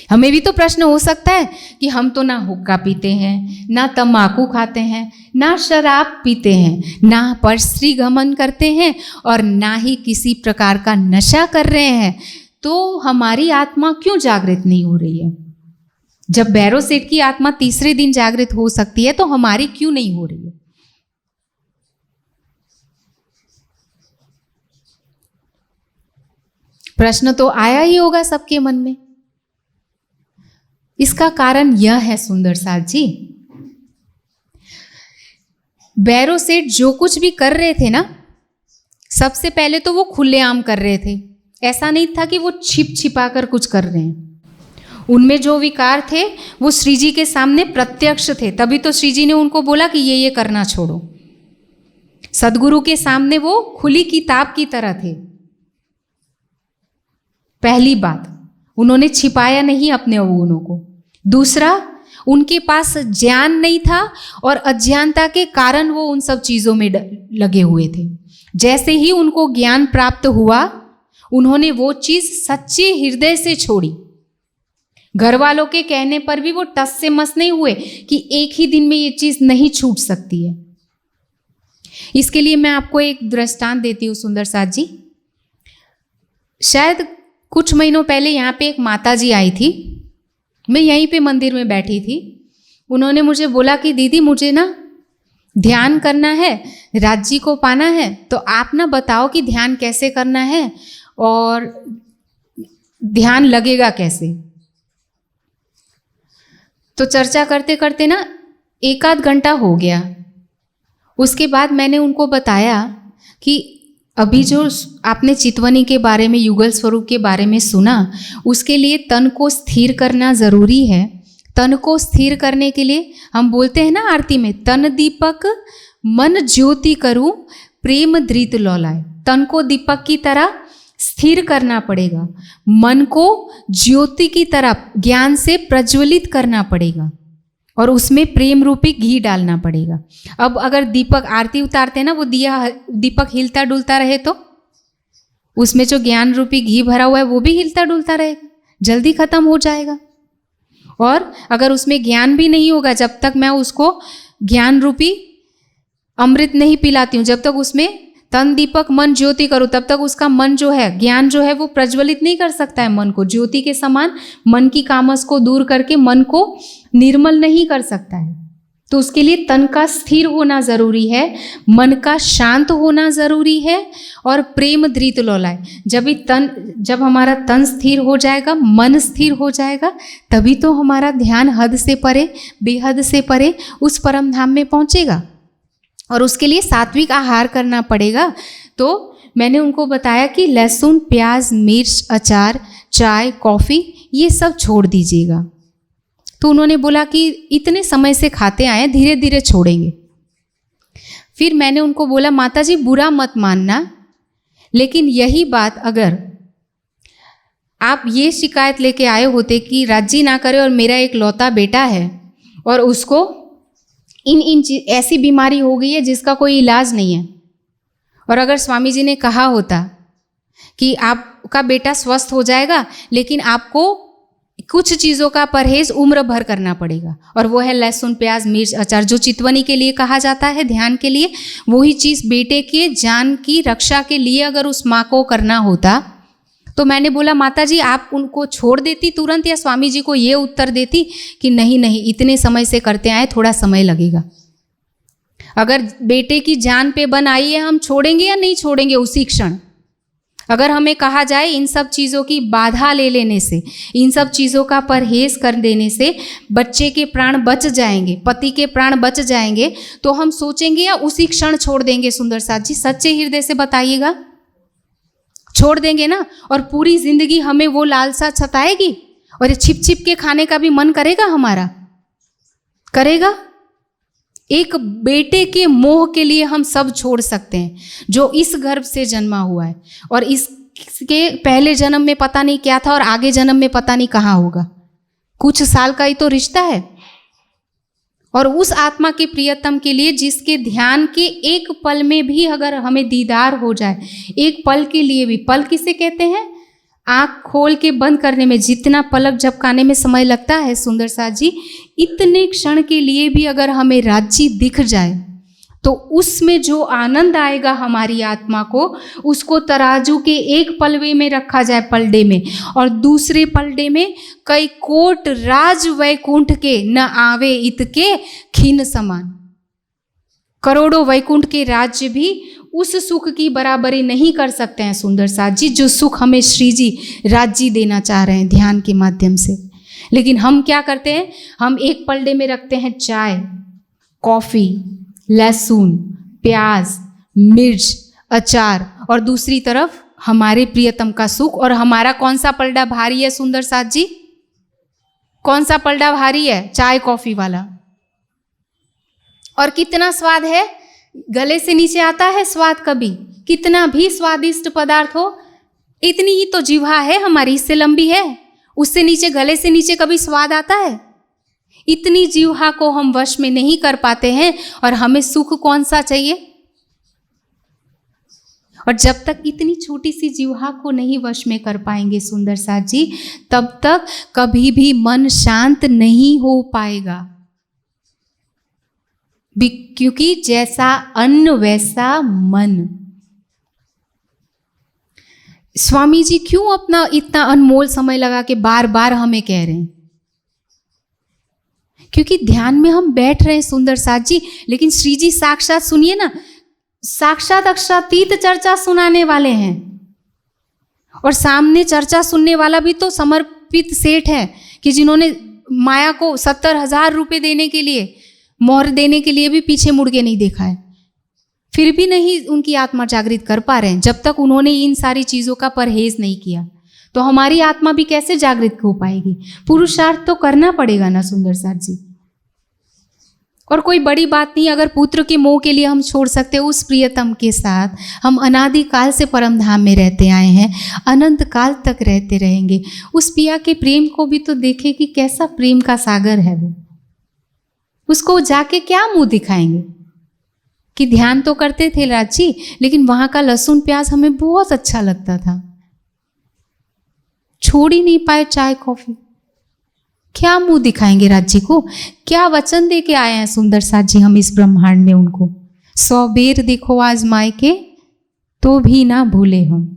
Speaker 1: हमें भी तो प्रश्न हो सकता है कि हम तो ना हुक्का पीते हैं, ना तम्बाकू खाते हैं, ना शराब पीते हैं, ना परस्त्री गमन करते हैं, और ना ही किसी प्रकार का नशा कर रहे हैं, तो हमारी आत्मा क्यों जागृत नहीं हो रही है? जब भैरव सेठ की आत्मा तीसरे दिन जागृत हो सकती है तो हमारी क्यों नहीं हो रही है? प्रश्न तो आया ही होगा सबके मन में। इसका कारण यह है सुंदर साथ जी, भैरव सेठ जो कुछ भी कर रहे थे ना, सबसे पहले तो वो खुलेआम कर रहे थे। ऐसा नहीं था कि वो छिप छिपा कर कुछ कर रहे हैं। उनमें जो विकार थे वो श्री जी के सामने प्रत्यक्ष थे, तभी तो श्री जी ने उनको बोला कि ये करना छोड़ो। सदगुरु के सामने वो खुली किताब की तरह थे। पहली बात, उन्होंने छिपाया नहीं अपने अवगुणों को। दूसरा, उनके पास ज्ञान नहीं था और अज्ञानता के कारण वो उन सब चीज़ों में लगे हुए थे। जैसे ही उनको ज्ञान प्राप्त हुआ, उन्होंने वो चीज़ सच्चे हृदय से छोड़ी। घर वालों के कहने पर भी वो टस से मस नहीं हुए कि एक ही दिन में ये चीज़ नहीं छूट सकती है। इसके लिए मैं आपको एक दृष्टांत देती हूँ सुंदर साथ जी। शायद कुछ महीनों पहले यहाँ पे एक माता जी आई थी, मैं यहीं पे मंदिर में बैठी थी। उन्होंने मुझे बोला कि दीदी, मुझे ना ध्यान करना है, राज्य को पाना है, तो आप ना बताओ कि ध्यान कैसे करना है और ध्यान लगेगा कैसे। तो चर्चा करते करते ना 1 आध घंटा हो गया। उसके बाद मैंने उनको बताया कि अभी जो आपने चितवनी के बारे में, युगल स्वरूप के बारे में सुना, उसके लिए तन को स्थिर करना ज़रूरी है। तन को स्थिर करने के लिए हम बोलते हैं ना आरती में, तन दीपक मन ज्योति करूं प्रेम धृत लौलाए। तन को दीपक की तरह स्थिर करना पड़ेगा, मन को ज्योति की तरह ज्ञान से प्रज्वलित करना पड़ेगा। और उसमें प्रेम रूपी घी डालना पड़ेगा। अब अगर दीपक आरती उतारते हैं ना, वो दीपक हिलता डुलता रहे तो उसमें जो ज्ञान रूपी घी भरा हुआ है वो भी हिलता डुलता रहेगा, जल्दी खत्म हो जाएगा। और अगर उसमें ज्ञान भी नहीं होगा, जब तक मैं उसको ज्ञान रूपी अमृत नहीं पिलाती हूँ, जब तक उसमें तन दीपक मन ज्योति करो, तब तक उसका मन जो है, ज्ञान जो है वो प्रज्वलित नहीं कर सकता है मन को। ज्योति के समान मन की कामस को दूर करके मन को निर्मल नहीं कर सकता है। तो उसके लिए तन का स्थिर होना जरूरी है, मन का शांत होना जरूरी है, और प्रेम धृत लोलाय। जब हमारा तन स्थिर हो जाएगा, मन स्थिर हो जाएगा, तभी तो हमारा ध्यान हद से परे, बेहद से परे उस परम धाम में पहुंचेगा। और उसके लिए सात्विक आहार करना पड़ेगा। तो मैंने उनको बताया कि लहसुन, प्याज, मिर्च, अचार, चाय, कॉफ़ी ये सब छोड़ दीजिएगा। तो उन्होंने बोला कि इतने समय से खाते आए, धीरे धीरे छोड़ेंगे। फिर मैंने उनको बोला, माता जी बुरा मत मानना, लेकिन यही बात अगर आप ये शिकायत लेके आए होते कि राज्जी ना करे और मेरा एक लौता बेटा है और उसको ऐसी बीमारी हो गई है जिसका कोई इलाज नहीं है, और अगर स्वामी जी ने कहा होता कि आपका बेटा स्वस्थ हो जाएगा, लेकिन आपको कुछ चीज़ों का परहेज उम्र भर करना पड़ेगा, और वो है लहसुन, प्याज, मिर्च, अचार, जो चितवनी के लिए कहा जाता है, ध्यान के लिए, वही चीज़ बेटे के जान की रक्षा के लिए अगर उस माँ को करना होता, तो मैंने बोला माता जी आप उनको छोड़ देती तुरंत, या स्वामी जी को ये उत्तर देती कि नहीं नहीं, इतने समय से करते आए, थोड़ा समय लगेगा। अगर बेटे की जान पे बन आई है, हम छोड़ेंगे या नहीं छोड़ेंगे उसी क्षण। अगर हमें कहा जाए इन सब चीज़ों की बाधा ले लेने से, इन सब चीज़ों का परहेज कर देने से बच्चे के प्राण बच जाएंगे, पति के प्राण बच जाएंगे, तो हम सोचेंगे या उसी क्षण छोड़ देंगे? सुंदर साथ जी सच्चे हृदय से बताइएगा, छोड़ देंगे ना? और पूरी जिंदगी हमें वो लालसा सताएगी, और ये छिप छिप के खाने का भी मन करेगा हमारा? करेगा? एक बेटे के मोह के लिए हम सब छोड़ सकते हैं, जो इस गर्भ से जन्मा हुआ है, और इसके पहले जन्म में पता नहीं क्या था और आगे जन्म में पता नहीं कहाँ होगा। कुछ साल का ही तो रिश्ता है। और उस आत्मा के प्रियतम के लिए जिसके ध्यान के एक पल में भी अगर हमें दीदार हो जाए, एक पल के लिए भी, पल किसे कहते हैं? आँख खोल के बंद करने में जितना पलक झपकाने में समय लगता है सुंदर साथ जी, इतने क्षण के लिए भी अगर हमें राज्य दिख जाए, तो उसमें जो आनंद आएगा हमारी आत्मा को, उसको तराजू के एक पलवे में रखा जाए, पलड़े में, और दूसरे पलड़े में कई कोट राज वैकुंठ के न आवे इतके खीन समान। करोड़ों वैकुंठ के राज्य भी उस सुख की बराबरी नहीं कर सकते हैं सुंदर साथ जी, जो सुख हमें श्री जी राज्य देना चाह रहे हैं ध्यान के माध्यम से। लेकिन हम क्या करते हैं? हम एक पलड़े में रखते हैं चाय, कॉफ़ी, लहसुन, प्याज, मिर्च, अचार, और दूसरी तरफ हमारे प्रियतम का सुख। और हमारा कौन सा पलड़ा भारी है सुंदर साथ जी? कौन सा पलड़ा भारी है? चाय कॉफ़ी वाला। और कितना स्वाद है, गले से नीचे आता है स्वाद कभी? कितना भी स्वादिष्ट पदार्थ हो, इतनी ही तो जिह्वा है हमारी, इससे लंबी है, उससे नीचे, गले से नीचे कभी स्वाद आता है? इतनी जिह्वा को हम वश में नहीं कर पाते हैं, और हमें सुख कौन सा चाहिए? और जब तक इतनी छोटी सी जिह्वा को नहीं वश में कर पाएंगे सुंदर साथ जी, तब तक कभी भी मन शांत नहीं हो पाएगा। क्योंकि जैसा अन्न वैसा मन। स्वामी जी क्यों अपना इतना अनमोल समय लगा के बार बार हमें कह रहे हैं? क्योंकि ध्यान में हम बैठ रहे हैं सुंदर साथ जी, लेकिन श्री जी साक्षात, सुनिए ना, साक्षात अक्षरातीत चर्चा सुनाने वाले हैं, और सामने चर्चा सुनने वाला भी तो समर्पित सेठ है कि जिन्होंने माया को 70,000 रुपये देने के लिए, मोहर देने के लिए भी पीछे मुड़ के नहीं देखा है, फिर भी नहीं उनकी आत्मा जागृत कर पा रहे हैं जब तक उन्होंने इन सारी चीज़ों का परहेज नहीं किया। तो हमारी आत्मा भी कैसे जागृत हो पाएगी? पुरुषार्थ तो करना पड़ेगा ना सुंदर साथ जी। और कोई बड़ी बात नहीं, अगर पुत्र के मोह के लिए हम छोड़ सकते, उस प्रियतम के साथ हम अनादि काल से परम धाम में रहते आए हैं, अनंत काल तक रहते रहेंगे। उस पिया के प्रेम को भी तो देखें कि कैसा प्रेम का सागर है वो। उसको जाके क्या मुंह दिखाएंगे कि ध्यान तो करते थे राज जी, लेकिन वहां का लहसुन प्याज हमें बहुत अच्छा लगता था, छोड़ ही नहीं पाए चाय कॉफी। क्या मुंह दिखाएंगे राज जी को? क्या वचन दे के आए हैं सुंदर साथ जी हम इस ब्रह्मांड में उनको, 100 बेर देखो आजमाए के तो भी ना भूले हम।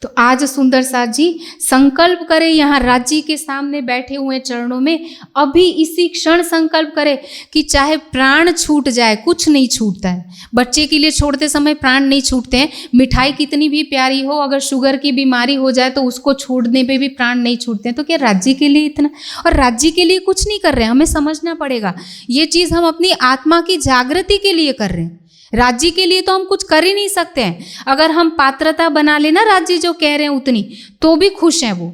Speaker 1: तो आज सुंदर साथ जी संकल्प करें, यहाँ राज्य के सामने बैठे हुए चरणों में अभी इसी क्षण संकल्प करें कि चाहे प्राण छूट जाए, कुछ नहीं छूटता है। बच्चे के लिए छोड़ते समय प्राण नहीं छूटते हैं, मिठाई कितनी भी प्यारी हो, अगर शुगर की बीमारी हो जाए तो उसको छोड़ने पे भी प्राण नहीं छूटते हैं। तो क्या राज्य के लिए इतना, और राज्य के लिए कुछ नहीं कर रहे हैं, हमें समझना पड़ेगा ये चीज़ हम अपनी आत्मा की जागृति के लिए कर रहे हैं। राज्य के लिए तो हम कुछ कर ही नहीं सकते हैं। अगर हम पात्रता बना लेना राज्य जो कह रहे हैं उतनी, तो भी खुश हैं वो,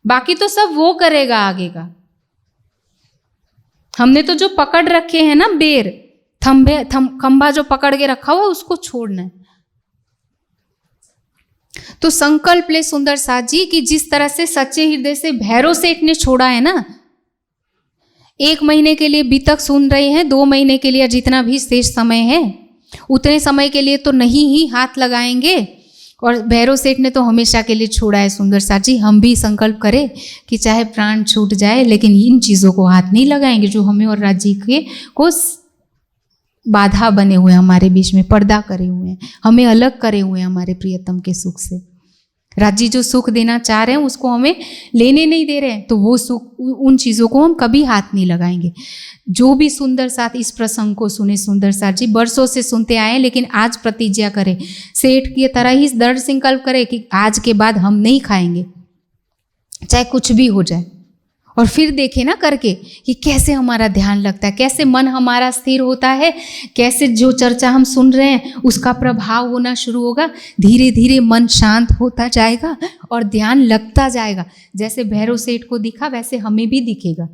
Speaker 1: बाकी तो सब वो करेगा आगे का। हमने तो जो पकड़ रखे हैं ना बेर, खंभा जो पकड़ के रखा हुआ है उसको छोड़ना है। तो संकल्प ले सुंदर साथ जी कि जिस तरह से सच्चे हृदय से भैरव सेठ ने छोड़ा है ना, 1 महीने के लिए बीतक सुन रहे हैं, 2 महीने के लिए जितना भी शेष समय है उतने समय के लिए तो नहीं ही हाथ लगाएंगे, और भैरव सेठ ने तो हमेशा के लिए छोड़ा है। सुंदर साथ जी हम भी संकल्प करें कि चाहे प्राण छूट जाए लेकिन इन चीज़ों को हाथ नहीं लगाएंगे जो हमें और राज्य के को बाधा बने हुए हैं, हमारे बीच में पर्दा करे हुए हैं, हमें अलग करे हुए हैं हमारे प्रियतम के सुख से। राज्य जो सुख देना चाह रहे हैं उसको हमें लेने नहीं दे रहे हैं, तो वो सुख, उन चीज़ों को हम कभी हाथ नहीं लगाएंगे। जो भी सुंदर साथ इस प्रसंग को सुने, सुंदर साथ जी बरसों से सुनते आए हैं, लेकिन आज प्रतिज्ञा करें, सेठ की तरह ही दृढ़ संकल्प करें कि आज के बाद हम नहीं खाएंगे चाहे कुछ भी हो जाए। और फिर देखें ना करके कि कैसे हमारा ध्यान लगता है, कैसे मन हमारा स्थिर होता है, कैसे जो चर्चा हम सुन रहे हैं उसका प्रभाव होना शुरू होगा। धीरे धीरे मन शांत होता जाएगा और ध्यान लगता जाएगा। जैसे भैरव सेठ को दिखा वैसे हमें भी दिखेगा।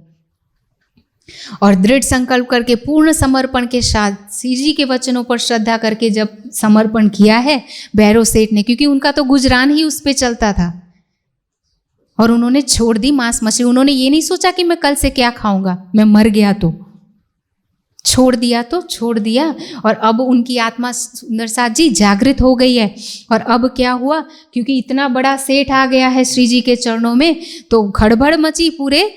Speaker 1: और दृढ़ संकल्प करके पूर्ण समर्पण के साथ श्री जी के वचनों पर श्रद्धा करके जब समर्पण किया है भैरव सेठ ने, क्योंकि उनका तो गुजरान ही उस पर चलता था, और उन्होंने छोड़ दी मांस मछली। उन्होंने ये नहीं सोचा कि मैं कल से क्या खाऊंगा, मैं मर गया तो छोड़ दिया, तो छोड़ दिया। और अब उनकी आत्मा सुंदर साथ जी जागृत हो गई है। और अब क्या हुआ, क्योंकि इतना बड़ा सेठ आ गया है श्री जी के चरणों में, तो खड़बड़ मची पूरे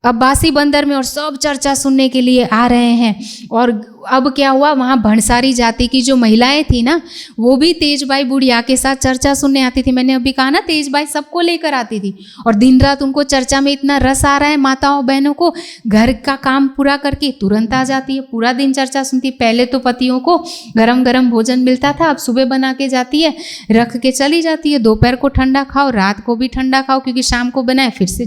Speaker 1: अब्बासी बंदर में, और सब चर्चा सुनने के लिए आ रहे हैं। और अब क्या हुआ, वहाँ भंसारी जाति की जो महिलाएं थी ना, वो भी तेजबाई बुढ़िया के साथ चर्चा सुनने आती थी। मैंने अभी कहा ना, तेजबाई सबको लेकर आती थी, और दिन रात उनको चर्चा में इतना रस आ रहा है। माताओं बहनों को घर का काम पूरा करके तुरंत आ जाती है, पूरा दिन चर्चा सुनती। पहले तो पतियों को गरम गरम भोजन मिलता था, अब सुबह बना के जाती है, रख के चली जाती है। दोपहर को ठंडा खाओ, रात को भी ठंडा खाओ, क्योंकि शाम को बनाए फिर से।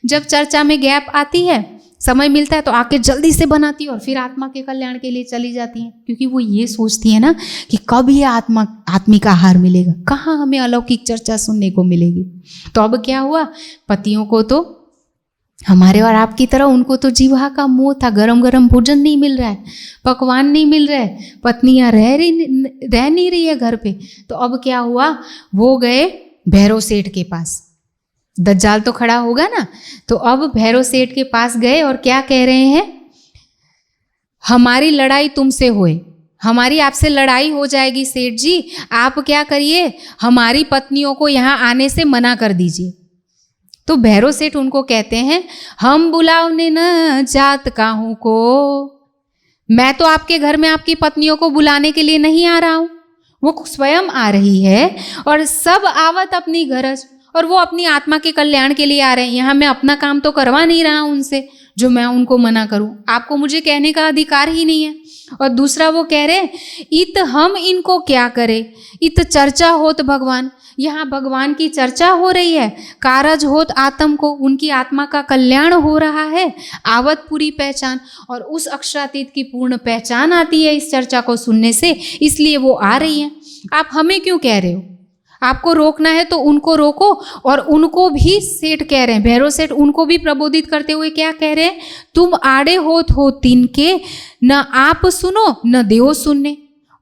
Speaker 1: जब चर्चा में गैप आती है, समय मिलता है, तो आके जल्दी से बनाती है और फिर आत्मा के कल्याण के लिए चली जाती हैं, क्योंकि वो ये सोचती है ना कि कब ये आत्मिक आहार मिलेगा, कहाँ हमें अलौकिक चर्चा सुनने को मिलेगी। तो अब क्या हुआ, पतियों को तो हमारे और आपकी तरह उनको तो जीवा का मोह था, गरम गरम भोजन नहीं मिल रहा है, पकवान नहीं मिल रहा है, पत्नियां रह नहीं रही है घर पे। तो अब क्या हुआ, वो गए भैरव सेठ के पास। दज्जाल तो खड़ा होगा ना, तो अब भैरव सेठ के पास गए और क्या कह रहे हैं, हमारी लड़ाई तुमसे होए, हमारी आपसे लड़ाई हो जाएगी सेठ जी, आप क्या करिए, हमारी पत्नियों को यहाँ आने से मना कर दीजिए। तो भैरव सेठ उनको कहते हैं, हम बुलाने न जात काहू को, मैं तो आपके घर में आपकी पत्नियों को बुलाने के लिए नहीं आ रहा हूँ, वो स्वयं आ रही है, और सब आवत अपनी गरज, और वो अपनी आत्मा के कल्याण के लिए आ रहे हैं। यहाँ मैं अपना काम तो करवा नहीं रहा हूँ उनसे, जो मैं उनको मना करूँ, आपको मुझे कहने का अधिकार ही नहीं है। और दूसरा वो कह रहे, इत हम इनको क्या करें, इत चर्चा होत भगवान, यहाँ भगवान की चर्चा हो रही है, कारज होत आत्म को, उनकी आत्मा का कल्याण हो रहा है, आवत पूरी पहचान, और उस अक्षरातीत की पूर्ण पहचान आती है इस चर्चा को सुनने से, इसलिए वो आ रही हैं। आप हमें क्यों कह रहे हो, आपको रोकना है तो उनको रोको। और उनको भी सेठ कह रहे हैं, भैरव सेठ उनको भी प्रबोधित करते हुए क्या कह रहे हैं, तुम आड़े होत हो तिनके, न आप सुनो न देहो सुनने।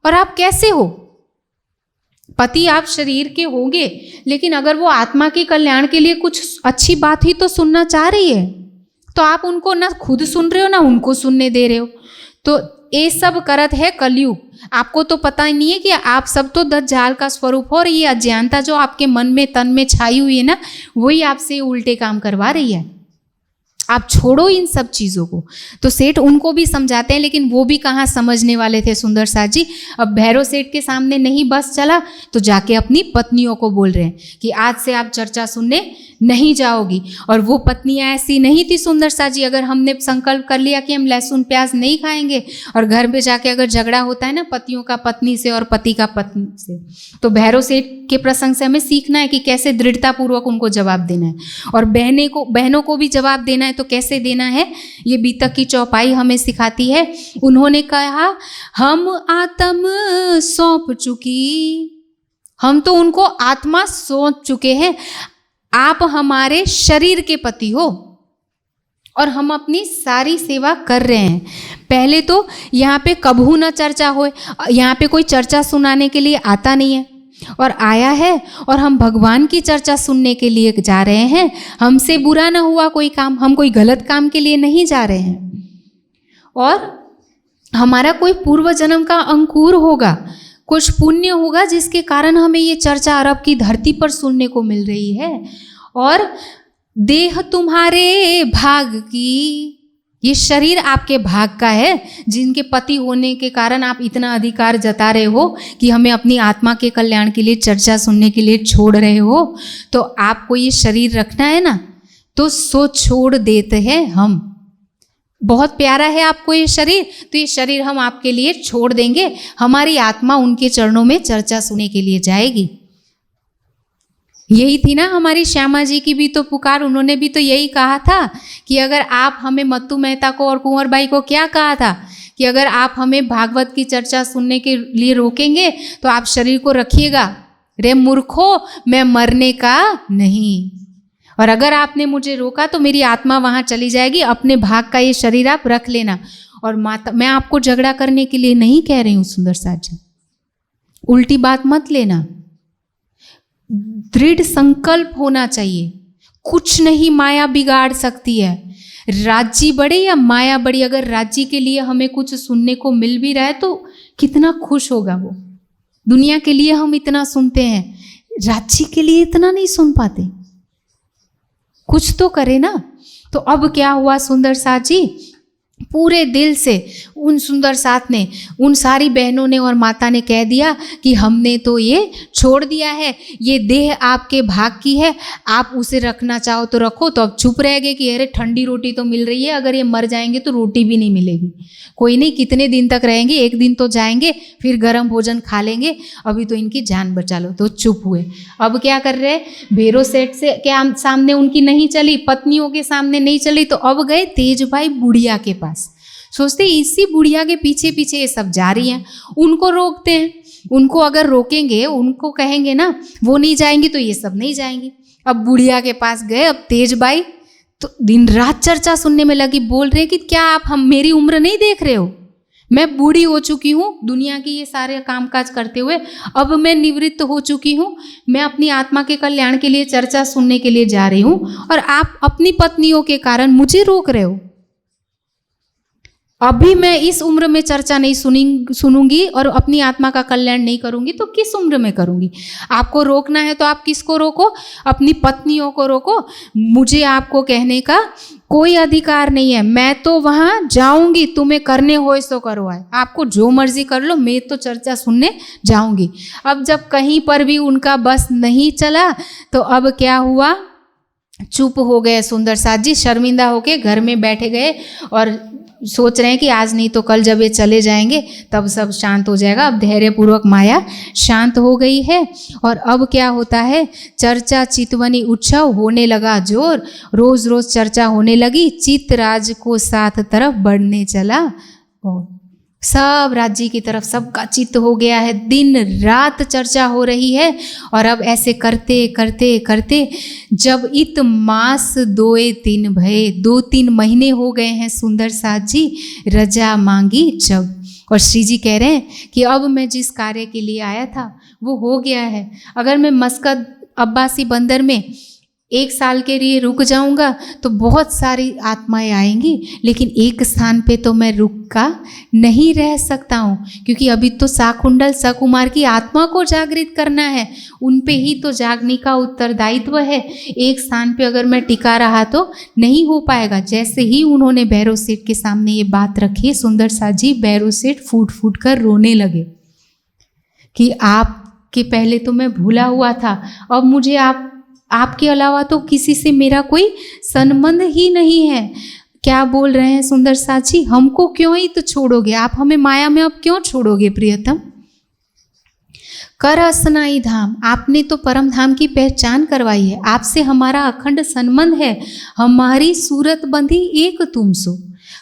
Speaker 1: और आप कैसे हो, पति आप शरीर के होंगे, लेकिन अगर वो आत्मा के कल्याण के लिए कुछ अच्छी बात ही तो सुनना चाह रही है, तो आप उनको ना खुद सुन रहे हो ना उनको सुनने दे रहे हो। तो ये सब करत है कलयुग। आपको तो पता ही नहीं है कि आप सब तो दज्जाल का स्वरूप हो, और ये अज्ञानता जो आपके मन में तन में छाई हुई है ना, वही आपसे उल्टे काम करवा रही है। आप छोड़ो इन सब चीज़ों को। तो सेठ उनको भी समझाते हैं, लेकिन वो भी कहाँ समझने वाले थे सुंदर साथ जी। अब भैरव सेठ के सामने नहीं बस चला तो जाके अपनी पत्नियों को बोल रहे हैं कि आज से आप चर्चा सुनने नहीं जाओगी। और वो पत्नियां ऐसी नहीं थी सुंदर साथ जी, अगर हमने संकल्प कर लिया कि हम लहसुन प्याज नहीं खाएंगे और घर में जाके अगर झगड़ा होता है ना पतियों का पत्नी से और पति का पत्नी से, तो भैरव सेठ के प्रसंग से हमें सीखना है कि कैसे दृढ़तापूर्वक उनको जवाब देना है, और बहनों को भी जवाब देना है। तो कैसे देना है ये बीतक की चौपाई हमें सिखाती है। उन्होंने कहा हम आत्म सौंप चुकी, हम तो उनको आत्मा सौंप चुके हैं, आप हमारे शरीर के पति हो और हम अपनी सारी सेवा कर रहे हैं। पहले तो यहाँ पे कभू न चर्चा होए, यहाँ पे कोई चर्चा सुनाने के लिए आता नहीं है और आया है, और हम भगवान की चर्चा सुनने के लिए जा रहे हैं। हमसे बुरा ना हुआ कोई काम, हम कोई गलत काम के लिए नहीं जा रहे हैं, और हमारा कोई पूर्व जन्म का अंकुर होगा, कुछ पुण्य होगा जिसके कारण हमें ये चर्चा अरब की धरती पर सुनने को मिल रही है। और देह तुम्हारे भाग की, ये शरीर आपके भाग का है, जिनके पति होने के कारण आप इतना अधिकार जता रहे हो कि हमें अपनी आत्मा के कल्याण के लिए चर्चा सुनने के लिए छोड़ रहे हो। तो आपको ये शरीर रखना है ना, तो सो छोड़ देते हैं हम। बहुत प्यारा है आपको ये शरीर, तो ये शरीर हम आपके लिए छोड़ देंगे, हमारी आत्मा उनके चरणों में चर्चा सुनने के लिए जाएगी। यही थी ना हमारी श्यामा जी की भी तो पुकार, उन्होंने भी तो यही कहा था कि अगर आप हमें मत्तू मेहता को और कुंवर बाई को क्या कहा था कि अगर आप हमें भागवत की चर्चा सुनने के लिए रोकेंगे तो आप शरीर को रखिएगा, रे मूर्खो मैं मरने का नहीं, और अगर आपने मुझे रोका तो मेरी आत्मा वहाँ चली जाएगी, अपने भाग का ये शरीर आप रख लेना। और माता, मैं आपको झगड़ा करने के लिए नहीं कह रही हूँ सुंदर साथ जी, उल्टी बात मत लेना। दृढ़ संकल्प होना चाहिए, कुछ नहीं माया बिगाड़ सकती है। राज्य बड़े या माया बड़ी, अगर राज्य के लिए हमें कुछ सुनने को मिल भी रहा है तो कितना खुश होगा वो। दुनिया के लिए हम इतना सुनते हैं, राज्य के लिए इतना नहीं सुन पाते, कुछ तो करे ना। तो अब क्या हुआ सुंदर साथ जी, पूरे दिल से उन सुंदर साथ ने, उन सारी बहनों ने और माता ने कह दिया कि हमने तो ये छोड़ दिया है, ये देह आपके भाग की है, आप उसे रखना चाहो तो रखो। तो अब चुप रह गए कि अरे ठंडी रोटी तो मिल रही है, अगर ये मर जाएंगे तो रोटी भी नहीं मिलेगी। कोई नहीं, कितने दिन तक रहेंगे, एक दिन तो जाएंगे, फिर गर्म भोजन खा लेंगे, अभी तो इनकी जान बचा लो। तो चुप हुए। अब क्या कर रहे, भैरव सेठ से क्या सामने उनकी नहीं चली, पत्नियों के सामने नहीं चली, तो अब गए तेज भाई बुढ़िया के पास। सोचते इसी बुढ़िया के पीछे पीछे ये सब जा रही हैं, उनको रोकते हैं। उनको अगर रोकेंगे, उनको कहेंगे ना वो नहीं जाएंगी तो ये सब नहीं जाएंगी। अब बुढ़िया के पास गए। अब तेज भाई तो दिन रात चर्चा सुनने में लगी, बोल रहे कि क्या आप हम मेरी उम्र नहीं देख रहे हो, मैं बूढ़ी हो चुकी हूँ दुनिया की ये सारे कामकाज करते हुए, अब मैं निवृत्त हो चुकी हूँ, मैं अपनी आत्मा के कल्याण के लिए चर्चा सुनने के लिए जा रही हूँ, और आप अपनी पत्नियों के कारण मुझे रोक रहे हो। अभी मैं इस उम्र में चर्चा नहीं सुनूंगी और अपनी आत्मा का कल्याण नहीं करूंगी तो किस उम्र में करूंगी। आपको रोकना है तो आप किसको रोको, अपनी पत्नियों को रोको। मुझे आपको कहने का कोई अधिकार नहीं है, मैं तो वहां जाऊंगी, तुम्हें करने हो सो करो, है आपको जो मर्जी कर लो, मैं तो चर्चा सुनने जाऊंगी। अब जब कहीं पर भी उनका बस नहीं चला तो अब क्या हुआ, चुप हो गए सुंदर साथ जी, शर्मिंदा होके घर में बैठे गए और सोच रहे हैं कि आज नहीं तो कल जब ये चले जाएंगे तब सब शांत हो जाएगा। अब धैर्यपूर्वक माया शांत हो गई है। और अब क्या होता है, चर्चा चितवनी उत्सव होने लगा जोर, रोज रोज चर्चा होने लगी। चितराज को साथ तरफ बढ़ने चला और सब राज्य की तरफ सबका चित्त हो गया है, दिन रात चर्चा हो रही है। और अब ऐसे करते करते करते जब इत मास 2-3 भये, 2-3 महीने हो गए हैं सुंदर साथ जी, रजा मांगी जब। और श्री जी कह रहे हैं कि अब मैं जिस कार्य के लिए आया था वो हो गया है। अगर मैं मस्कत अब्बासी बंदर में 1 साल के लिए रुक जाऊंगा तो बहुत सारी आत्माएं आएंगी, लेकिन एक स्थान पे तो मैं रुक का नहीं रह सकता हूँ, क्योंकि अभी तो शाकुंडल सकुमार की आत्मा को जागृत करना है, उन पे ही तो जागने का उत्तरदायित्व है। एक स्थान पे अगर मैं टिका रहा तो नहीं हो पाएगा। जैसे ही उन्होंने भैरव सेठ के सामने ये बात रखी, सुंदर साथ जी भैरव सेठ फूट फूट कर रोने लगे कि आपके पहले तो मैं भूला हुआ था, अब मुझे आपके अलावा तो किसी से मेरा कोई संबंध ही नहीं है। क्या बोल रहे हैं सुंदर साथ जी, हमको क्यों ही तो छोड़ोगे आप, हमें माया में अब क्यों छोड़ोगे प्रियतम। कर असनाई धाम, आपने तो परम धाम की पहचान करवाई है, आपसे हमारा अखंड संबंध है, हमारी सूरत बंधी एक तुम सो,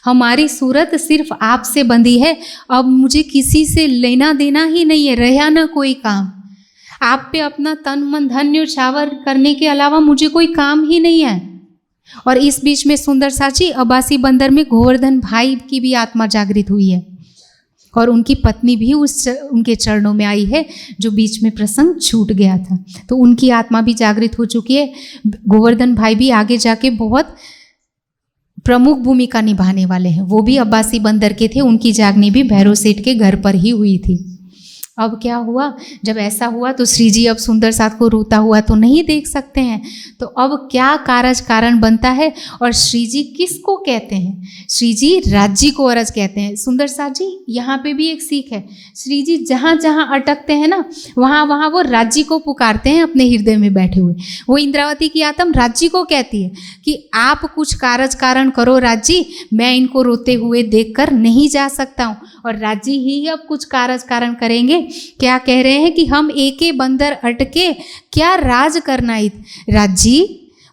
Speaker 1: हमारी सूरत सिर्फ आपसे बंधी है, अब मुझे किसी से लेना देना ही नहीं है, रहा ना कोई काम, आप पे अपना तन मन धन न्यौछावर करने के अलावा मुझे कोई काम ही नहीं है। और इस बीच में सुंदर साची अब्बासी बंदर में गोवर्धन भाई की भी आत्मा जागृत हुई है, और उनकी पत्नी भी उनके चरणों में आई है, जो बीच में प्रसंग छूट गया था, तो उनकी आत्मा भी जागृत हो चुकी है। गोवर्धन भाई भी आगे जाके बहुत प्रमुख भूमिका निभाने वाले हैं, वो भी अब्बासी बंदर के थे, उनकी जागनी भी भैरव सेठ के घर पर ही हुई थी। अब क्या हुआ, जब ऐसा हुआ तो श्री जी अब सुंदर साथ को रोता हुआ तो नहीं देख सकते हैं, तो अब क्या कारज कारण बनता है, और श्री जी किसको कहते हैं, श्री जी राज्य को अरज कहते हैं। सुंदर साथ जी यहाँ पे भी एक सीख है, श्री जी जहाँ जहाँ अटकते हैं ना, वहाँ वहाँ वो राज्य को पुकारते हैं अपने हृदय में बैठे हुए। वो इंद्रावती की आत्मा राज्य को कहती है कि आप कुछ कारज कारण करो राज्य, मैं इनको रोते हुए देख कर नहीं जा सकता हूँ, और राज्य ही अब कुछ कारज कारण करेंगे। क्या कह रहे हैं कि हम एके बंदर अटके क्या राज करना इत, राज्य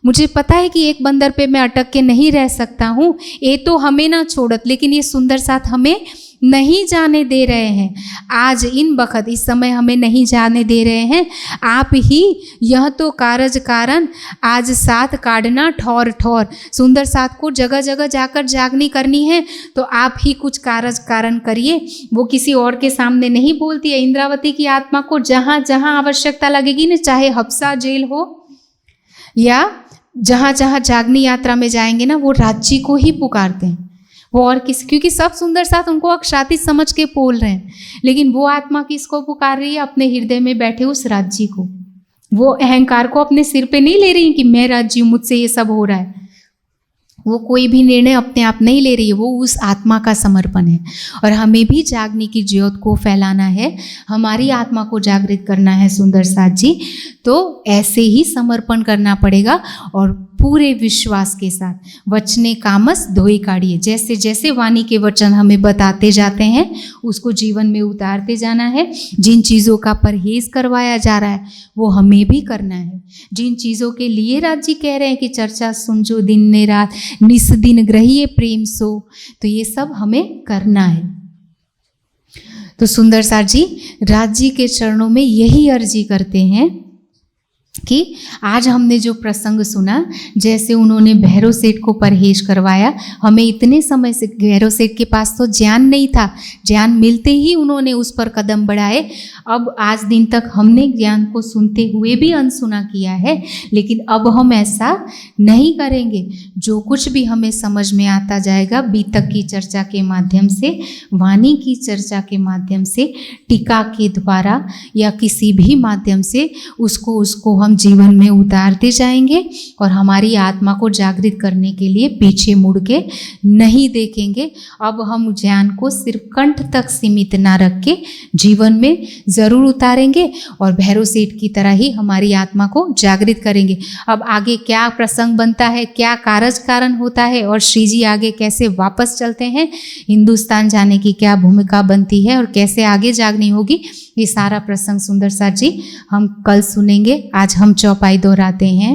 Speaker 1: मुझे पता है कि एक बंदर पे मैं अटक के नहीं रह सकता हूँ, ये तो हमें ना छोड़त, लेकिन ये सुंदर साथ हमें नहीं जाने दे रहे हैं, आज इन बखत इस समय हमें नहीं जाने दे रहे हैं, आप ही यह तो कारज कारण आज साथ काटना ठौर ठौर। सुंदर साथ को जगह जगह जाकर जागनी करनी है, तो आप ही कुछ कारज कारण करिए, वो किसी और के सामने नहीं बोलती है। इंद्रावती की आत्मा को जहाँ जहाँ आवश्यकता लगेगी ना, चाहे हफ्सा जेल हो या जहाँ जहाँ जागनी यात्रा में जाएंगे ना, वो राज्य को ही पुकारते हैं, वो और किसी, क्योंकि सब सुंदर साथ उनको अक्षातित समझ के बोल रहे हैं, लेकिन वो आत्मा किसको पुकार रही है, अपने हृदय में बैठे उस राज्य को। वो अहंकार को अपने सिर पे नहीं ले रही कि मैं राज्य हूँ, मुझसे ये सब हो रहा है, वो कोई भी निर्णय अपने आप नहीं ले रही है, वो उस आत्मा का समर्पण है। और हमें भी जागने की ज्योत को फैलाना है, हमारी आत्मा को जागृत करना है सुंदर साथ जी, तो ऐसे ही समर्पण करना पड़ेगा और पूरे विश्वास के साथ। वचने कामस धोई काढ़िए, जैसे जैसे वाणी के वचन हमें बताते जाते हैं उसको जीवन में उतारते जाना है। जिन चीज़ों का परहेज करवाया जा रहा है वो हमें भी करना है। जिन चीज़ों के लिए राज्य कह रहे हैं कि चर्चा सुनजो दिन ने रात, निस दिन ग्रहिए प्रेम सो, तो ये सब हमें करना है। तो सुंदर साथ जी राज्य के चरणों में यही अर्जी करते हैं कि आज हमने जो प्रसंग सुना, जैसे उन्होंने भैरव सेठ को परहेज करवाया, हमें इतने समय से भैरव सेठ के पास तो ज्ञान नहीं था, ज्ञान मिलते ही उन्होंने उस पर कदम बढ़ाए। अब आज दिन तक हमने ज्ञान को सुनते हुए भी अनसुना किया है, लेकिन अब हम ऐसा नहीं करेंगे। जो कुछ भी हमें समझ में आता जाएगा बीतक की चर्चा के माध्यम से, वाणी की चर्चा के माध्यम से, टीका के द्वारा या किसी भी माध्यम से उसको हम जीवन में उतारते जाएंगे और हमारी आत्मा को जागृत करने के लिए पीछे मुड़ के नहीं देखेंगे। अब हम ज्ञान को सिर्फ कंठ तक सीमित ना रख के जीवन में ज़रूर उतारेंगे और भैरव सेठ की तरह ही हमारी आत्मा को जागृत करेंगे। अब आगे क्या प्रसंग बनता है, क्या कारज कारण होता है और श्री जी आगे कैसे वापस चलते हैं, हिंदुस्तान जाने की क्या भूमिका बनती है और कैसे आगे जागनी होगी, ये सारा प्रसंग सुंदर साथ जी हम कल सुनेंगे। आज हम चौपाई दोहराते हैं।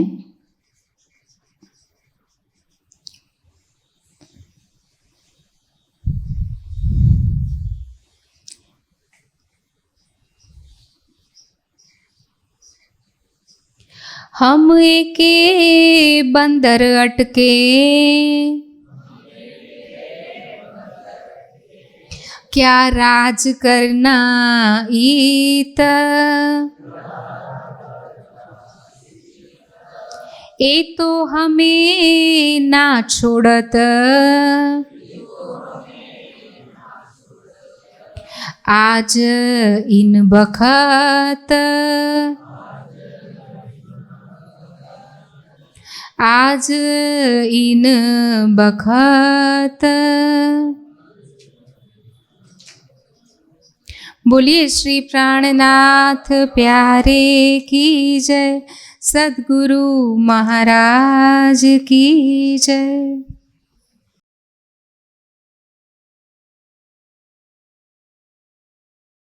Speaker 1: हम एके बंदर अटके क्या राज करना इत, ए तो हमें ना छोड़त, आज इन बखत, आज इन बखत। बोलिए श्री प्राणनाथ प्यारे की जय, सद्गुरु महाराज की जय।